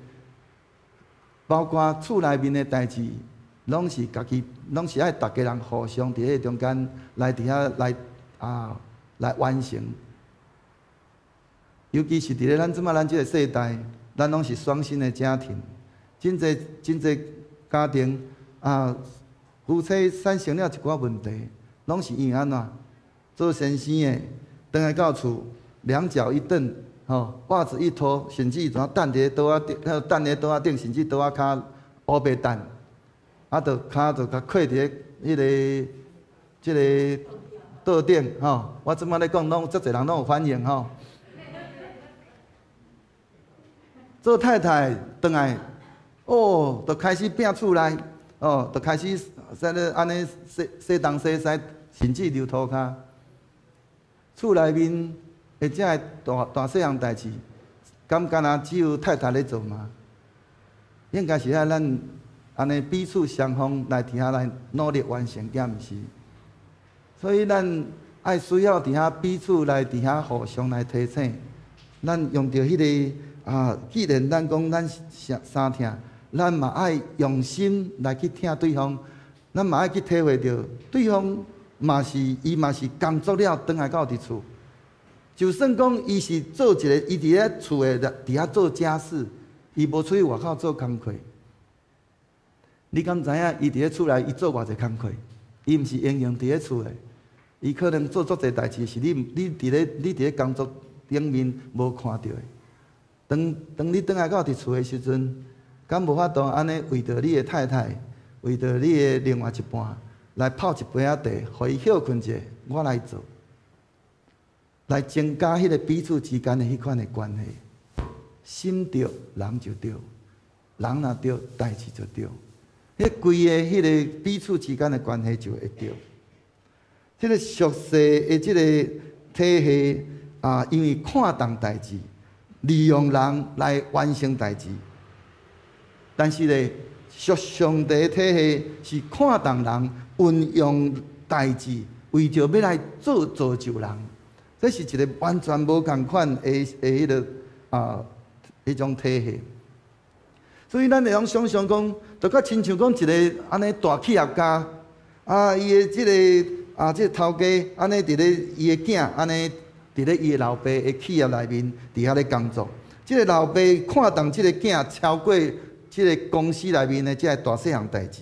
包括厝内面的代志，拢是家己，拢是爱大家人互相伫咧中间来伫遐来完成。尤其是伫咧咱即个世代，咱拢是双薪的家庭，真侪家庭夫妻产生了一寡问题，拢是因为安怎？做先生的转来到厝。两脚一蹬，袜子一脱，甚至怎等伫桌仔顶，等咧桌仔顶，甚至桌仔骹乌白等，就骹就甲跪伫咧即个桌顶，我即摆咧讲，拢足侪人拢有反应做太太转来，就开始拼厝内，就开始安尼洗东洗西，甚至流涂骹，厝内面。遮个大细项代志，敢只有太太咧做吗？应该是咱安尼彼此双方来伫遐来努力完成，敢毋是？所以咱爱需要伫遐彼此来伫遐互相来提醒。咱用着迄个既然咱讲咱相听，咱嘛爱用心来去听对方，咱嘛爱去体会着对方伊嘛是工作了，转来到伫厝。就算讲伊是做一个，伊伫咧厝诶，伫遐做家事，伊无出去外口做工课。你敢知影？伊伫咧厝内，伊做偌济工课？伊毋是应用伫咧厝诶，伊可能做足侪代志，是你伫咧工作顶面无看到诶。当你转来到伫厝诶时阵，敢无法度安尼为着你的太太，为着你的另外一半，来泡一杯仔茶，互伊休困者，我来做，来增加迄个彼此之间的迄款的关系。心对，人就对；人若对，代志就对。迄规个迄个彼此之间的关系就会对。即个俗世的即个体系啊，因为看重代志，利用人来完成代志。但是咧，属上帝的体系是看重人运用代志，为着要来造就人。这是一个完全无共款的迄个迄种体系。所以咱会用想象讲，就较亲像讲一个安尼大企业家啊，伊的即个即个头家安尼伫咧伊的囝安尼伫咧伊的老爸的企业内面伫遐咧工作。即个老爸看重即个囝超过即个公司内面的即个大细项代志，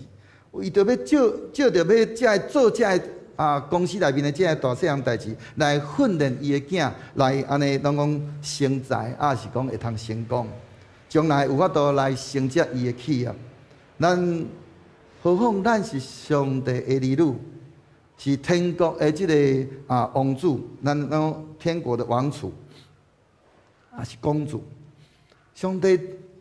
伊着要照着要即个做即个公司内面的即个大细项代志来训练伊的囝，来安尼拢讲成才，是讲会通成功。将来有法度来承接伊的企业，咱何况咱是上帝的儿女，是天国的即个王子，咱讲天国的王储，是公主。上帝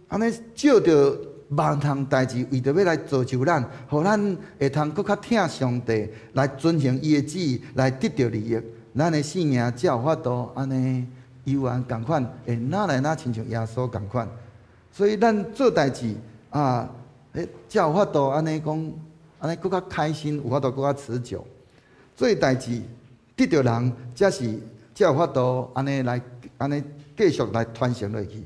安尼照着万项代志，为着要来造就咱，互咱会通搁较听上帝，来遵行伊的旨意，来得到利益，咱的性命才有法度安尼悠然共款，会哪来哪亲像耶稣共款。所以咱做代志才有法度安尼讲，安尼搁较开心，有法度搁较持久。做代志得到人，才有法度安尼继续来传承落去。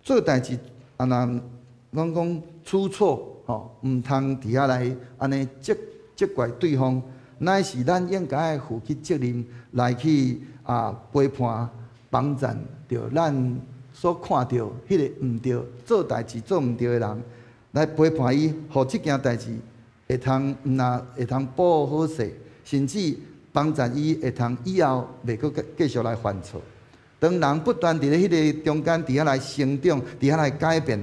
做代志讲出错毋通伫遐来安尼责怪对方，乃是咱应该负起责任来去陪伴帮赞着咱所看到迄个毋对做代志做毋对的人，来陪伴伊，互即件代志会通会通保护好势，甚至帮助伊会通以后袂阁继续来犯错。当人不断伫咧迄个中间伫遐来成长，伫遐来改变，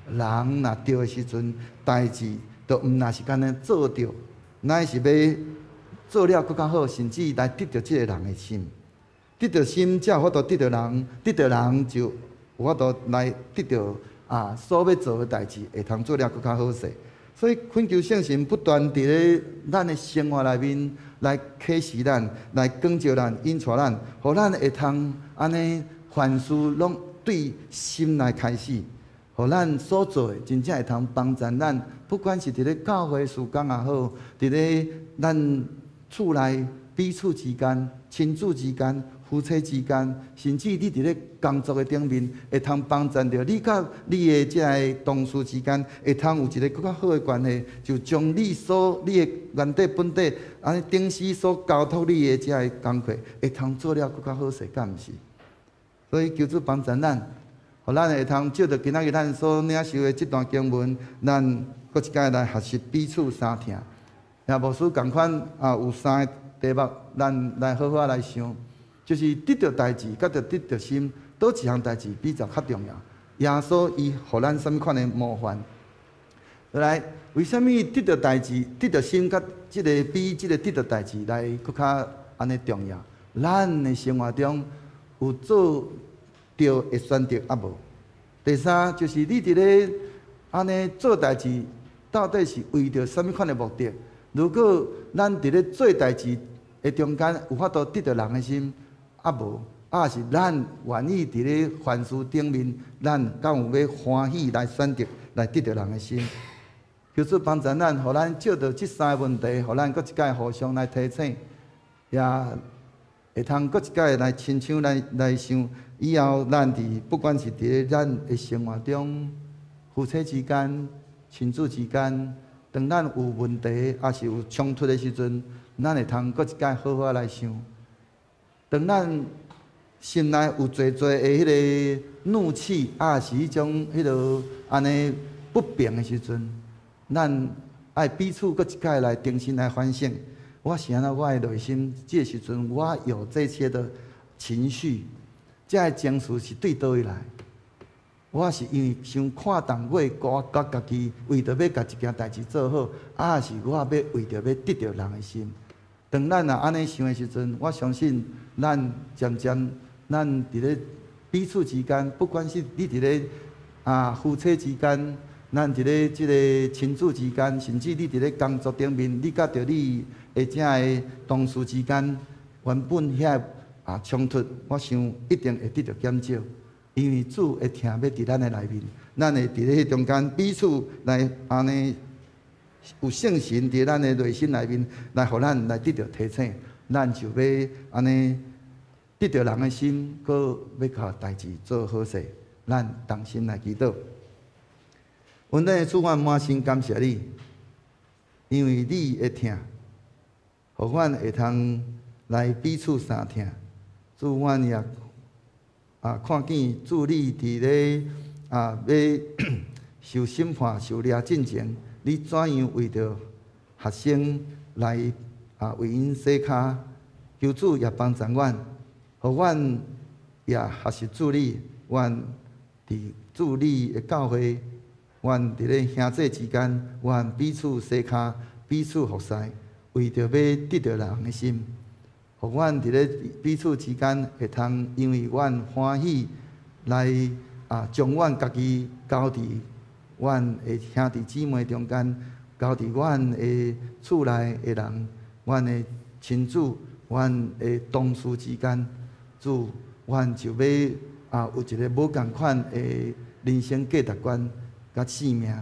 人若对的时阵，代志就毋若是干那做着，乃是要做了更较好，甚至来得到即个人的心。得到心，才有法度得到人，得到人就有法度来得到所要做的代志，会通做了更较好势。所以恳求圣神不断伫咧咱的生活内面来启示咱，来光照咱，引带咱，互咱会通安尼凡事拢对心来开始，互咱所做的真正会通帮助咱，不管是伫咧教会事工也好，伫咧咱厝内彼此之间、亲子之间、夫妻之间，甚至你伫咧工作的顶面，会通帮助着你甲你的即个同事之间，会通有一个更较好的关系，就将你的原底本底安尼顶时所交托你的即个工课，会通做了更较好势，敢毋是？所以求主帮助咱，互咱会通照着今仔日咱所领受的即段经文，咱搁一摆来学习彼此相听。也无使共款有三个题目，咱来好好来想。就是得到代志，甲着得到心，倒一项代志比较较重要？耶稣伊互咱什么款的模范？来，为什么得到代志、得到心，甲即个比即个得到代志来搁较安尼重要？咱的生活中有做对的选择啊无？第三就是你伫咧安尼做代志，到底是为着什么款的目的？如果咱伫咧做代志的中间有法度得到人的心？无，是咱愿意伫咧凡事顶面，咱敢有要欢喜来选择，来得到人的心。求主帮助咱，互咱照着这三个问题，互咱搁一摆互相来提醒，也会通搁一摆来亲像来想，以后咱不管是伫咧咱的生活中，夫妻之间、亲子之间，当咱有问题也是有冲突的时阵，咱会通搁一摆好好来想。当咱心内有侪的迄个怒气，是迄种迄落安尼不平的时阵，咱爱彼此搁一摆来重新来反省。我是安怎，我的内心这时阵，我有这些的情绪，这个情绪是对倒位来？我是因为想看重我家己为着要甲一件代志做好，还是我要为着要得到人的心？当咱安尼想的时阵，我相信咱渐渐，咱伫咧彼此之间，不管是你伫咧夫妻之间，咱伫咧即个亲子之间，甚至你伫咧工作顶面，你甲着你或者的同事之间，原本遐冲突，我想一定会得到减少，因为主会听要伫咱的内面，咱会伫咧中间彼此来安尼。有圣神伫咱的内心内面，来互咱来得到提醒，咱就要安尼得到人的心，搁要靠代志做好势，咱同心来祈祷。阮的主，阮满心感谢你，因为你会听，互阮会通来彼此相听。主，阮也看见主你伫咧要受审判、受掠进前。你怎样为着学生来为因洗骹？求主也帮助阮，互阮也学习主你，阮伫主你的教会，阮伫咧兄弟之间，阮彼此洗骹，彼此服侍，为着要得到人的心，互阮伫咧彼此之间会通，因为阮欢喜来将阮家己交伫。阮的兄弟姊妹中间，交伫阮的厝内的人，阮的亲子，阮的同事之间，主，阮就要有一个无共款的人生价值观甲性命，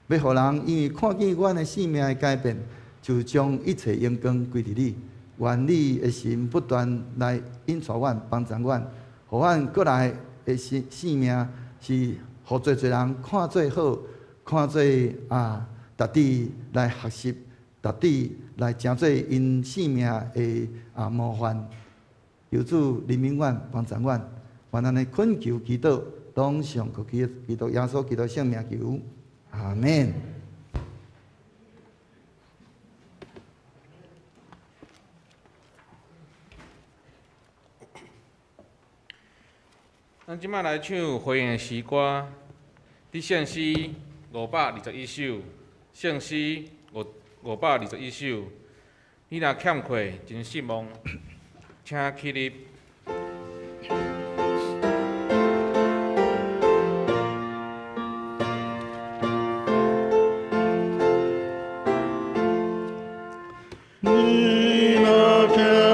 要互人因为看见阮的性命的改变，就将一切荣光归伫你。愿你的神不断来引带阮，帮助阮，互阮过来的性命是。互侪人看做好，看做值得来学习，值得来成做因性命的模范。求主怜悯阮，帮助阮，愿咱的恳求祈祷，当上各基督耶稣基督圣名求，阿门。咱即摆来唱回应的诗歌，伫圣诗521首，圣诗521首。你若欠缺真失望，请起立。天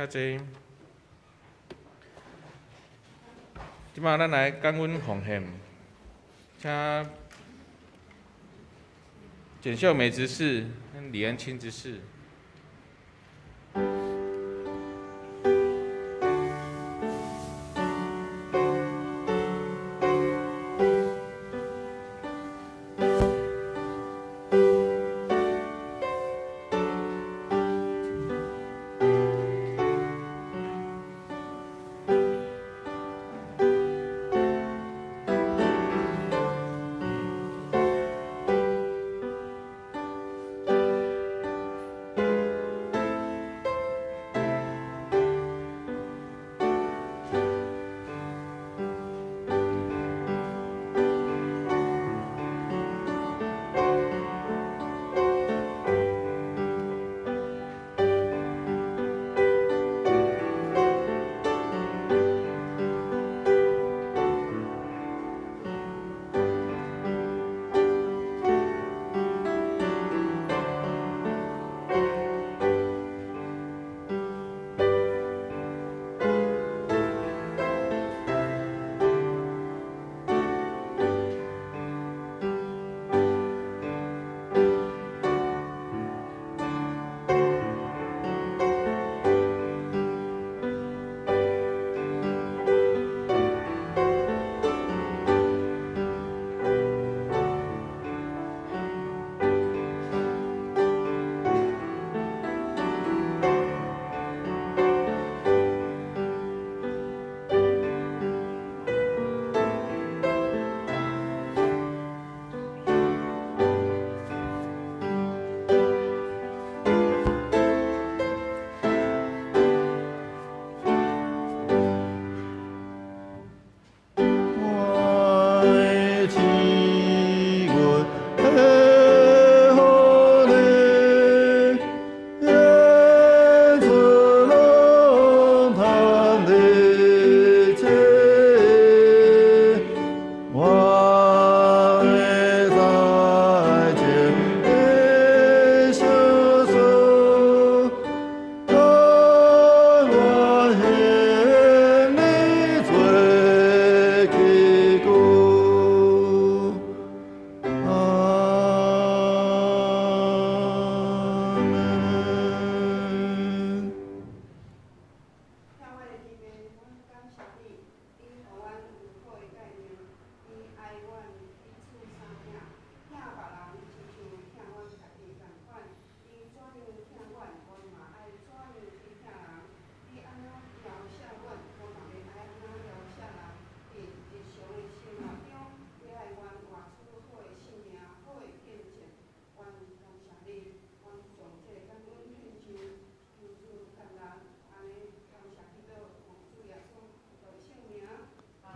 坐。即摆咱来感恩奉献，请简秀美执事跟李安清执事。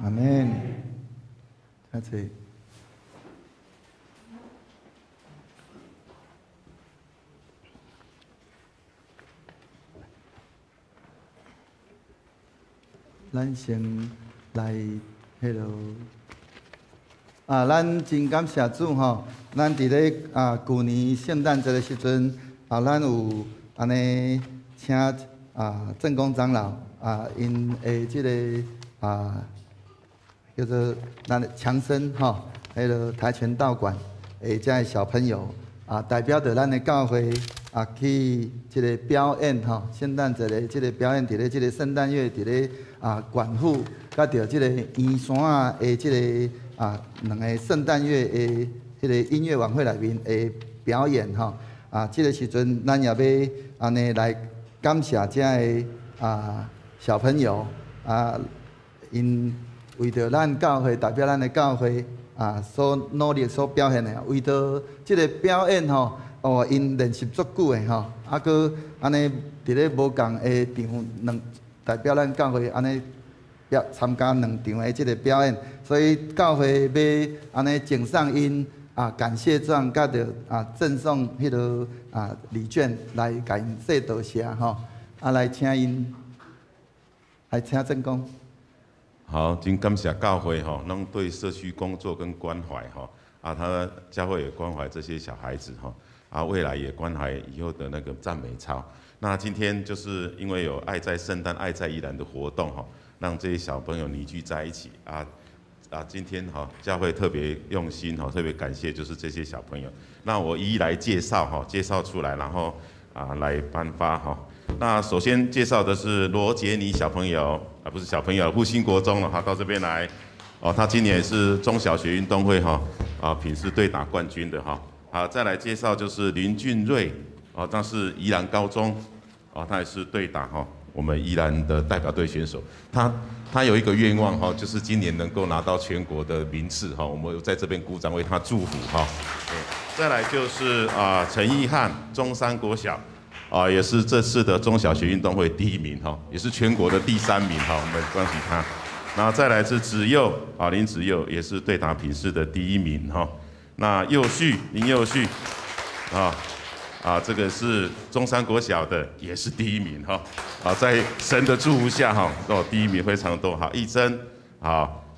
阿门。阿坐。咱先来迄落咱真感谢主吼，咱伫咧旧年圣诞节的时阵咱有安尼请正宫长老因的即个叫做咱的强生吼，迄个跆拳道馆的遮小朋友代表着咱的教会去即个表演吼，圣诞节的即个表演，伫咧即个圣诞月，伫咧管府，甲着即个圆山的即个两个圣诞月的迄个音乐晚会内面的表演吼，即个时阵咱也要安尼来感谢遮的小朋友因为着咱教会代表咱的教会所努力所表现的，为着即个表演吼，因练习足久的吼，搁安尼伫咧无共的场代表咱教会安尼参加2场的即个表演，所以教会要安尼赠送因感谢状，甲着赠送迄落礼券来甲因说道谢吼，来请因来请正宫。好，真感谢教会吼，拢对社区工作跟关怀吼，啊，他教会也关怀这些小孩子哈，啊，未来也关怀以后的那个赞美操。那今天就是因为有爱在圣诞、爱在宜兰的活动哈，让这些小朋友凝聚在一起啊。今天哈教会特别用心哈，特别感谢就是这些小朋友。那我一一来介绍哈，介绍出来，然后来颁发哈。那首先介绍的是罗杰尼小朋友不是小朋友，复兴国中了哈，到这边来。哦，他今年也是中小学运动会哈品势对打冠军的哈。好，再来介绍就是林俊瑞哦，他是宜兰高中哦，他也是对打哈我们宜兰的代表队选手。他有一个愿望哈，就是今年能够拿到全国的名次哈，我们在这边鼓掌为他祝福哈。再来就是陈义汉，中山国小也是这次的中小学运动会第1名哈，也是全国的第3名哈，我们恭喜他。然后再来是子佑林子佑，也是对打品试的第1名哈。那林佑旭这个是中山国小的，也是第1名哈。在神的祝福下哈，第1名非常多哈。义珍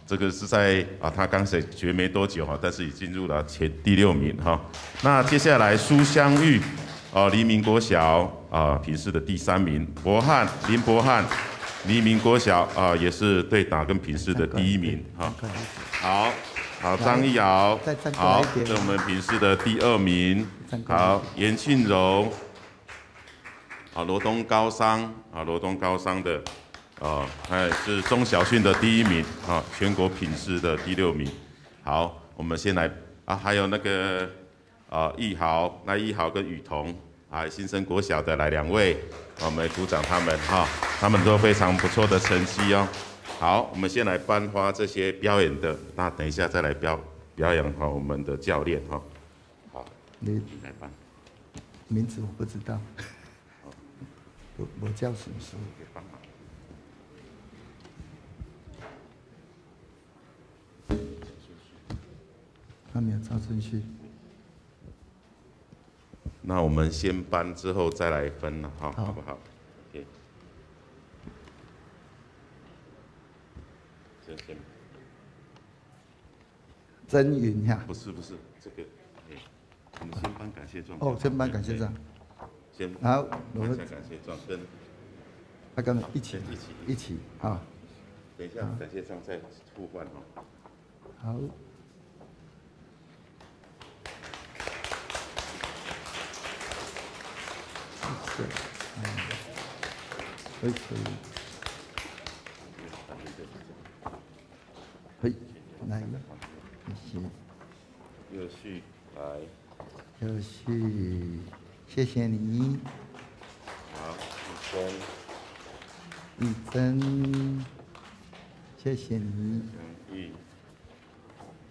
这个是在他刚学没多久哈，但是已进入了第6名哈。那接下来苏香玉黎明国小品试的第3名，林博翰黎明国小也是对打跟品试的第1名哈。好，张义尧，好，这是我们品试的第2名。好，严庆柔，罗东高商的，他也是中小训的第1名全国品试的第6名。好，我们先来还有那个义豪跟雨桐新生国小的来2位，我们鼓掌他们他们都非常不错的成绩哦。好，我们先来颁发这些表演的，那等一下再来表扬我们的教练好，你来颁。名字我不知道，我叫什么时候？他没有照顺序。那我们先颁之后再来分了好不好？先曾云呀？不是这个，我们先颁感谢状。先颁感谢状。先好，颁下感谢状跟他跟一起好。等一下感谢状再互换好。可以。来，谢谢。佑旭来。佑旭，谢谢你。好，义珍，谢谢你。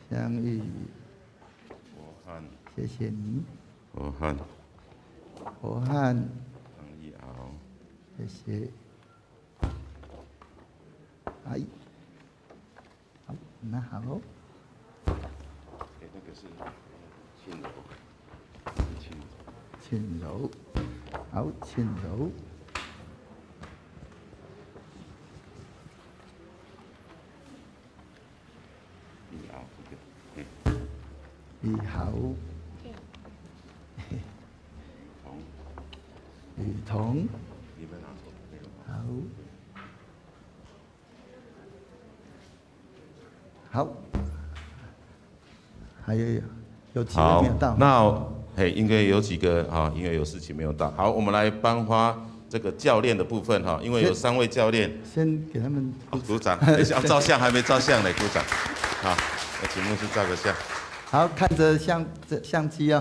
相遇。博翰，谢谢你。博翰。张义豪，谢谢。好，那好。那个是庆柔，好，庆柔。义豪，雨桐，好，还有几个没有到。那应该有几个因为有事情没有到。好，我们来颁发这个教练的部分因为有3位教练。先给他们鼓掌。等一下照相还没照相呢，鼓掌。好，那节目是照个相。好，看着相机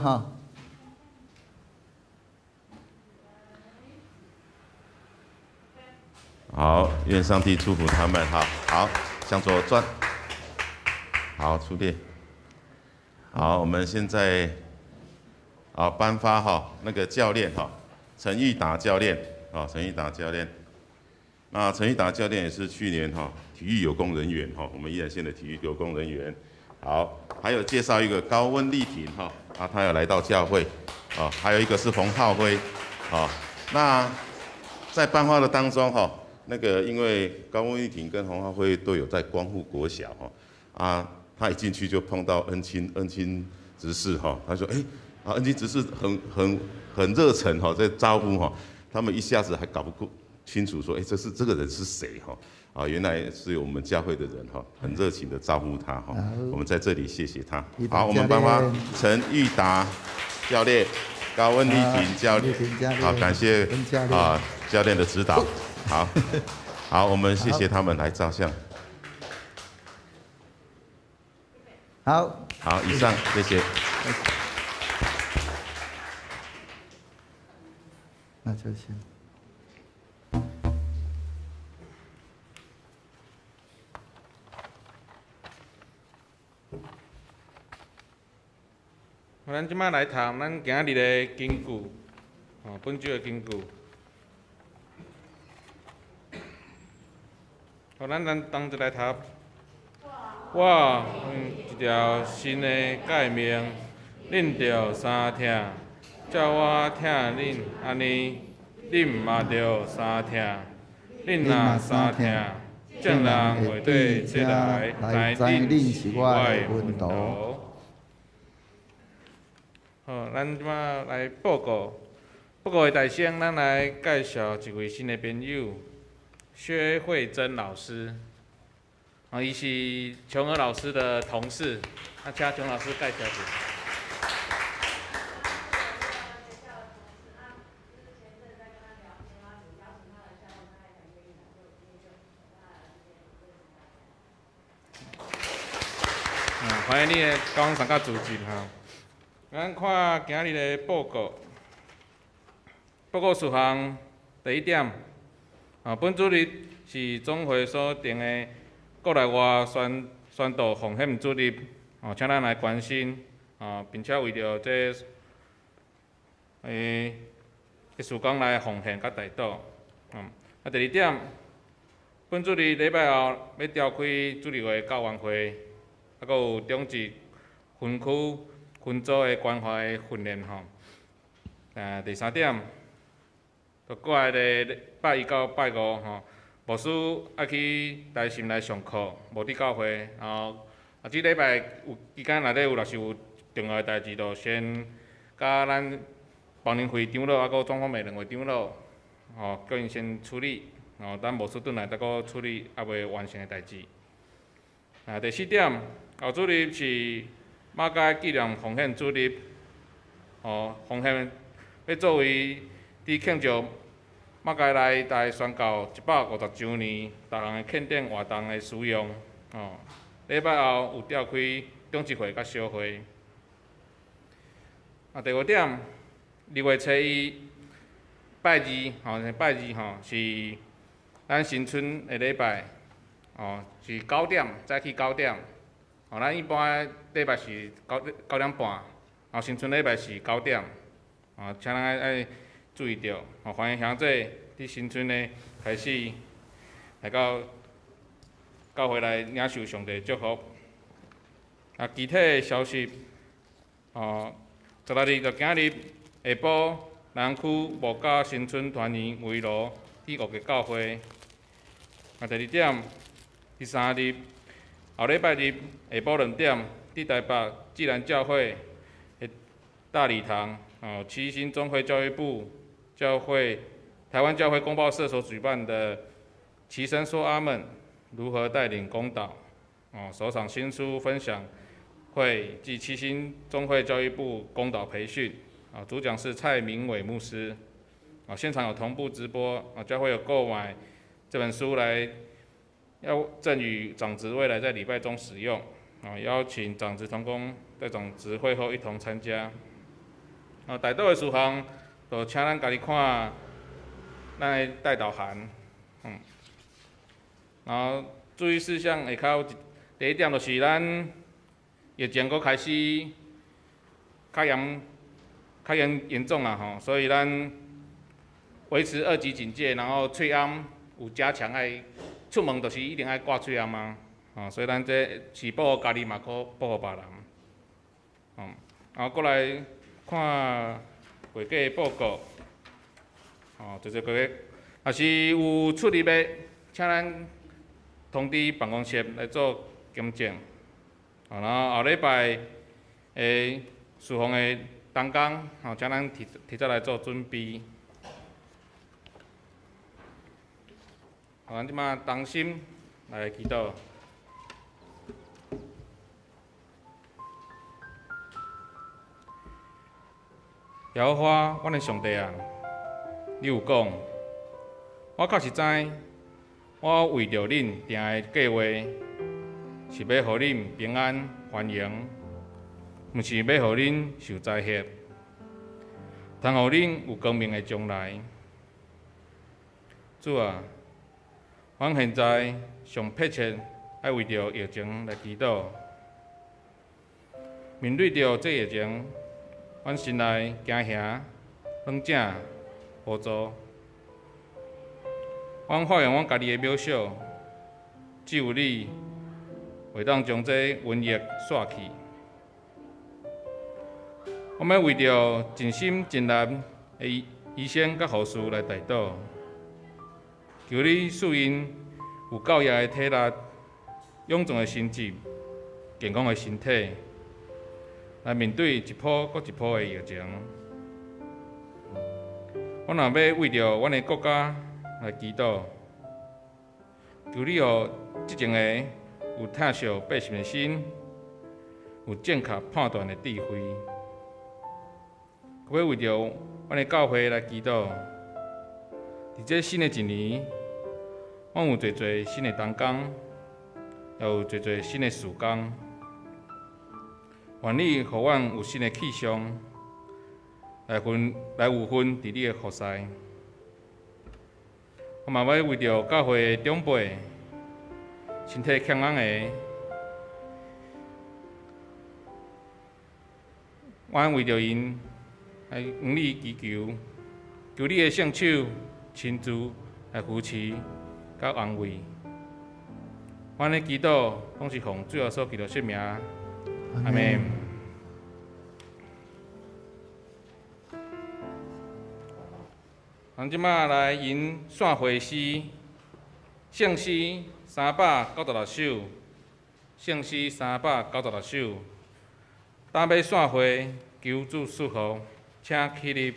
好，愿上帝祝福他们好，向左转。好，出列。好，我们现在颁发那个教练陈玉达教练陈玉达教练。那陈玉达教练也是去年体育有功人员我们宜兰县的体育有功人员。好，还有介绍一个高温丽婷他有来到教会还有一个是洪浩辉那在颁发的当中那个因为高温丽婷跟洪浩辉都有在光复国小他一进去就碰到恩亲执事哈，他说恩亲执事很热忱哈，在招呼哈，他们一下子还搞不清楚说这个人是谁哈。原来是我们教会的人哈，很热情的招呼他哈。我们在这里谢谢他。好，我们颁发陈玉达教练、高温丽萍教练，好，感谢教练的指导。好，我们谢谢他们来照相。好，以上，谢谢。那就行。咱即摆来读咱今日的金句，本周的金句。咱同齐来读。我一条新的诫命，恁着三听，照我听恁安尼，恁嘛着三听。恁若三听，众人会对这来知恁是我的门徒。好，咱即摆来报告的大声，咱来介绍一位新的朋友，薛慧珍老师。伊是琼娥老师的同事，请琼老师介绍一下。欢迎你的高雄参加主持哈。咱看今日的报告事项第一点，本主日是总会所定的国内外宣导奉献主日，请咱来关心，并且为着这事工来奉献甲代祷。第二点，本主日礼拜后要召开主日会教员会，阁有中职分区分组的关怀训练吼。第三点，就过来的拜一到拜五吼，牧师爱去台心来上课，无伫教会。即礼拜有期间内底若是有重要的代志，就先甲咱帮林会长老，阁庄方美两位长老，叫因先处理。等牧师转来，再阁处理还未完成的代志。第四点，后主日是马街纪念奉献主日，奉献要作为伫庆祝马街内台宣告150周年，逐项的庆典活动的使用。礼拜后有召开中职会甲小会。第五点，2月初1拜二是咱新春的礼拜，是9点，早起9点。咱一般礼拜是9点半，新春礼拜是9点，请咱爱注意着。欢迎兄弟伫新春的开始来到教会来领受上帝祝福。具体的消息16日就今日下晡，南区牧家新春团圆围炉伫5个教会。第二点，第3日后礼拜日下晡2点，伫台北自然教会的大礼堂，七星中会教育部台湾教会公报社所举办的“齐声说阿们，如何带领公导”首场新书分享会暨七星中会教育部公导培训，主讲是蔡明伟牧师，现场有同步直播，教会有购买这本书来要赠予长职未来在礼拜中使用，邀请长职同工在长职会后一同参加。大道的事项，就请咱家己看咱的带导函，然后注意事项下骹有第一点就是咱疫情阁开始较严重啦所以咱维持2级警戒，然后喙暗有加强爱出门就是一定爱挂喙暗所以咱这是保护家己嘛，可保护别人。然后过来看会计报告，就是会计，若是有出入的，请咱通知办公室来做检证。然后后礼拜诶侍奉的同工，请咱提早来做准备。咱即马同心来祈祷。耶和华，阮的上帝啊，你有讲，我确实知，我为着恁定的计划，是要互恁平安繁荣，毋是要互恁受灾祸，通互恁有光明的将来。主啊，阮现在上迫切爱为着疫情来祈祷，面对着这疫情。阮心内惊吓、软正、无助。阮发现阮家己的渺小，只有你会当将这瘟疫煞去。我们为着尽心尽力的医生甲护士来代祷，求你赐因有够业的体力、勇壮的心智、健康的身体。来面对一波搁一波的疫情，我若要为着阮的国家来祈祷，求你予即种的有疼惜百姓的心，有正确判断的智慧。我要为着阮的教会来祈祷，伫这新的一年，阮有侪侪新的同工，也有侪侪新的事工。愿你予阮有新的气象，来有份伫你的服侍。我嘛要为着教会的长辈、身体健康的，阮为着因来向你祈求，求你的圣手亲自来扶持、甲安慰。阮的祈祷拢是奉主耶稣基督圣名。阿门。咱即马来吟线会诗，圣诗396首，圣诗396首。打要线会，求主赐福，请起立。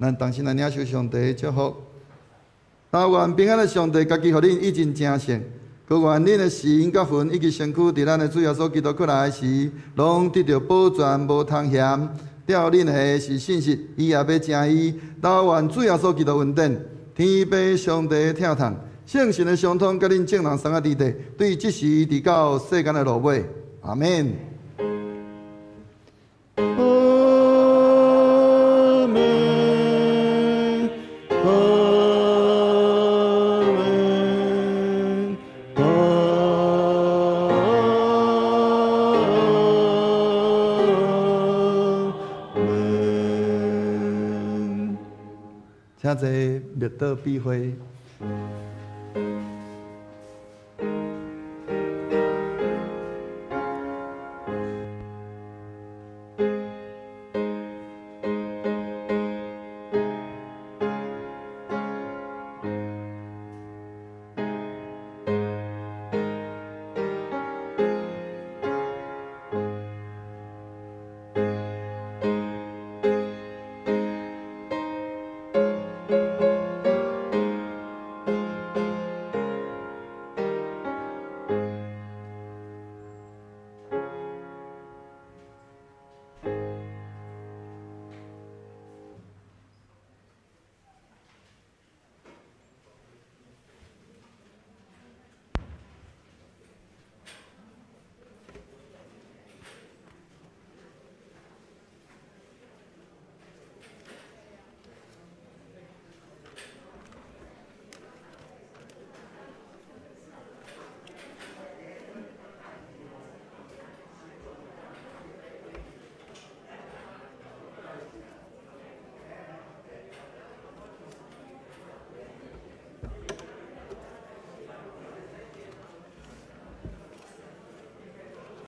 咱同心来领受上帝的祝福。但愿平安的上帝，家己互恁已经成圣。可愿恁的心、甲魂以及身躯，伫咱的主耶稣基督过来时，拢得到保全，无通险。吊恁的是信息，伊也要正义。但愿主耶稣基督恩典，天父上帝的疼痛，圣神的相通，甲恁众人三个伫地，对即时伫到世间的落尾。阿门。请坐，灭道避讳。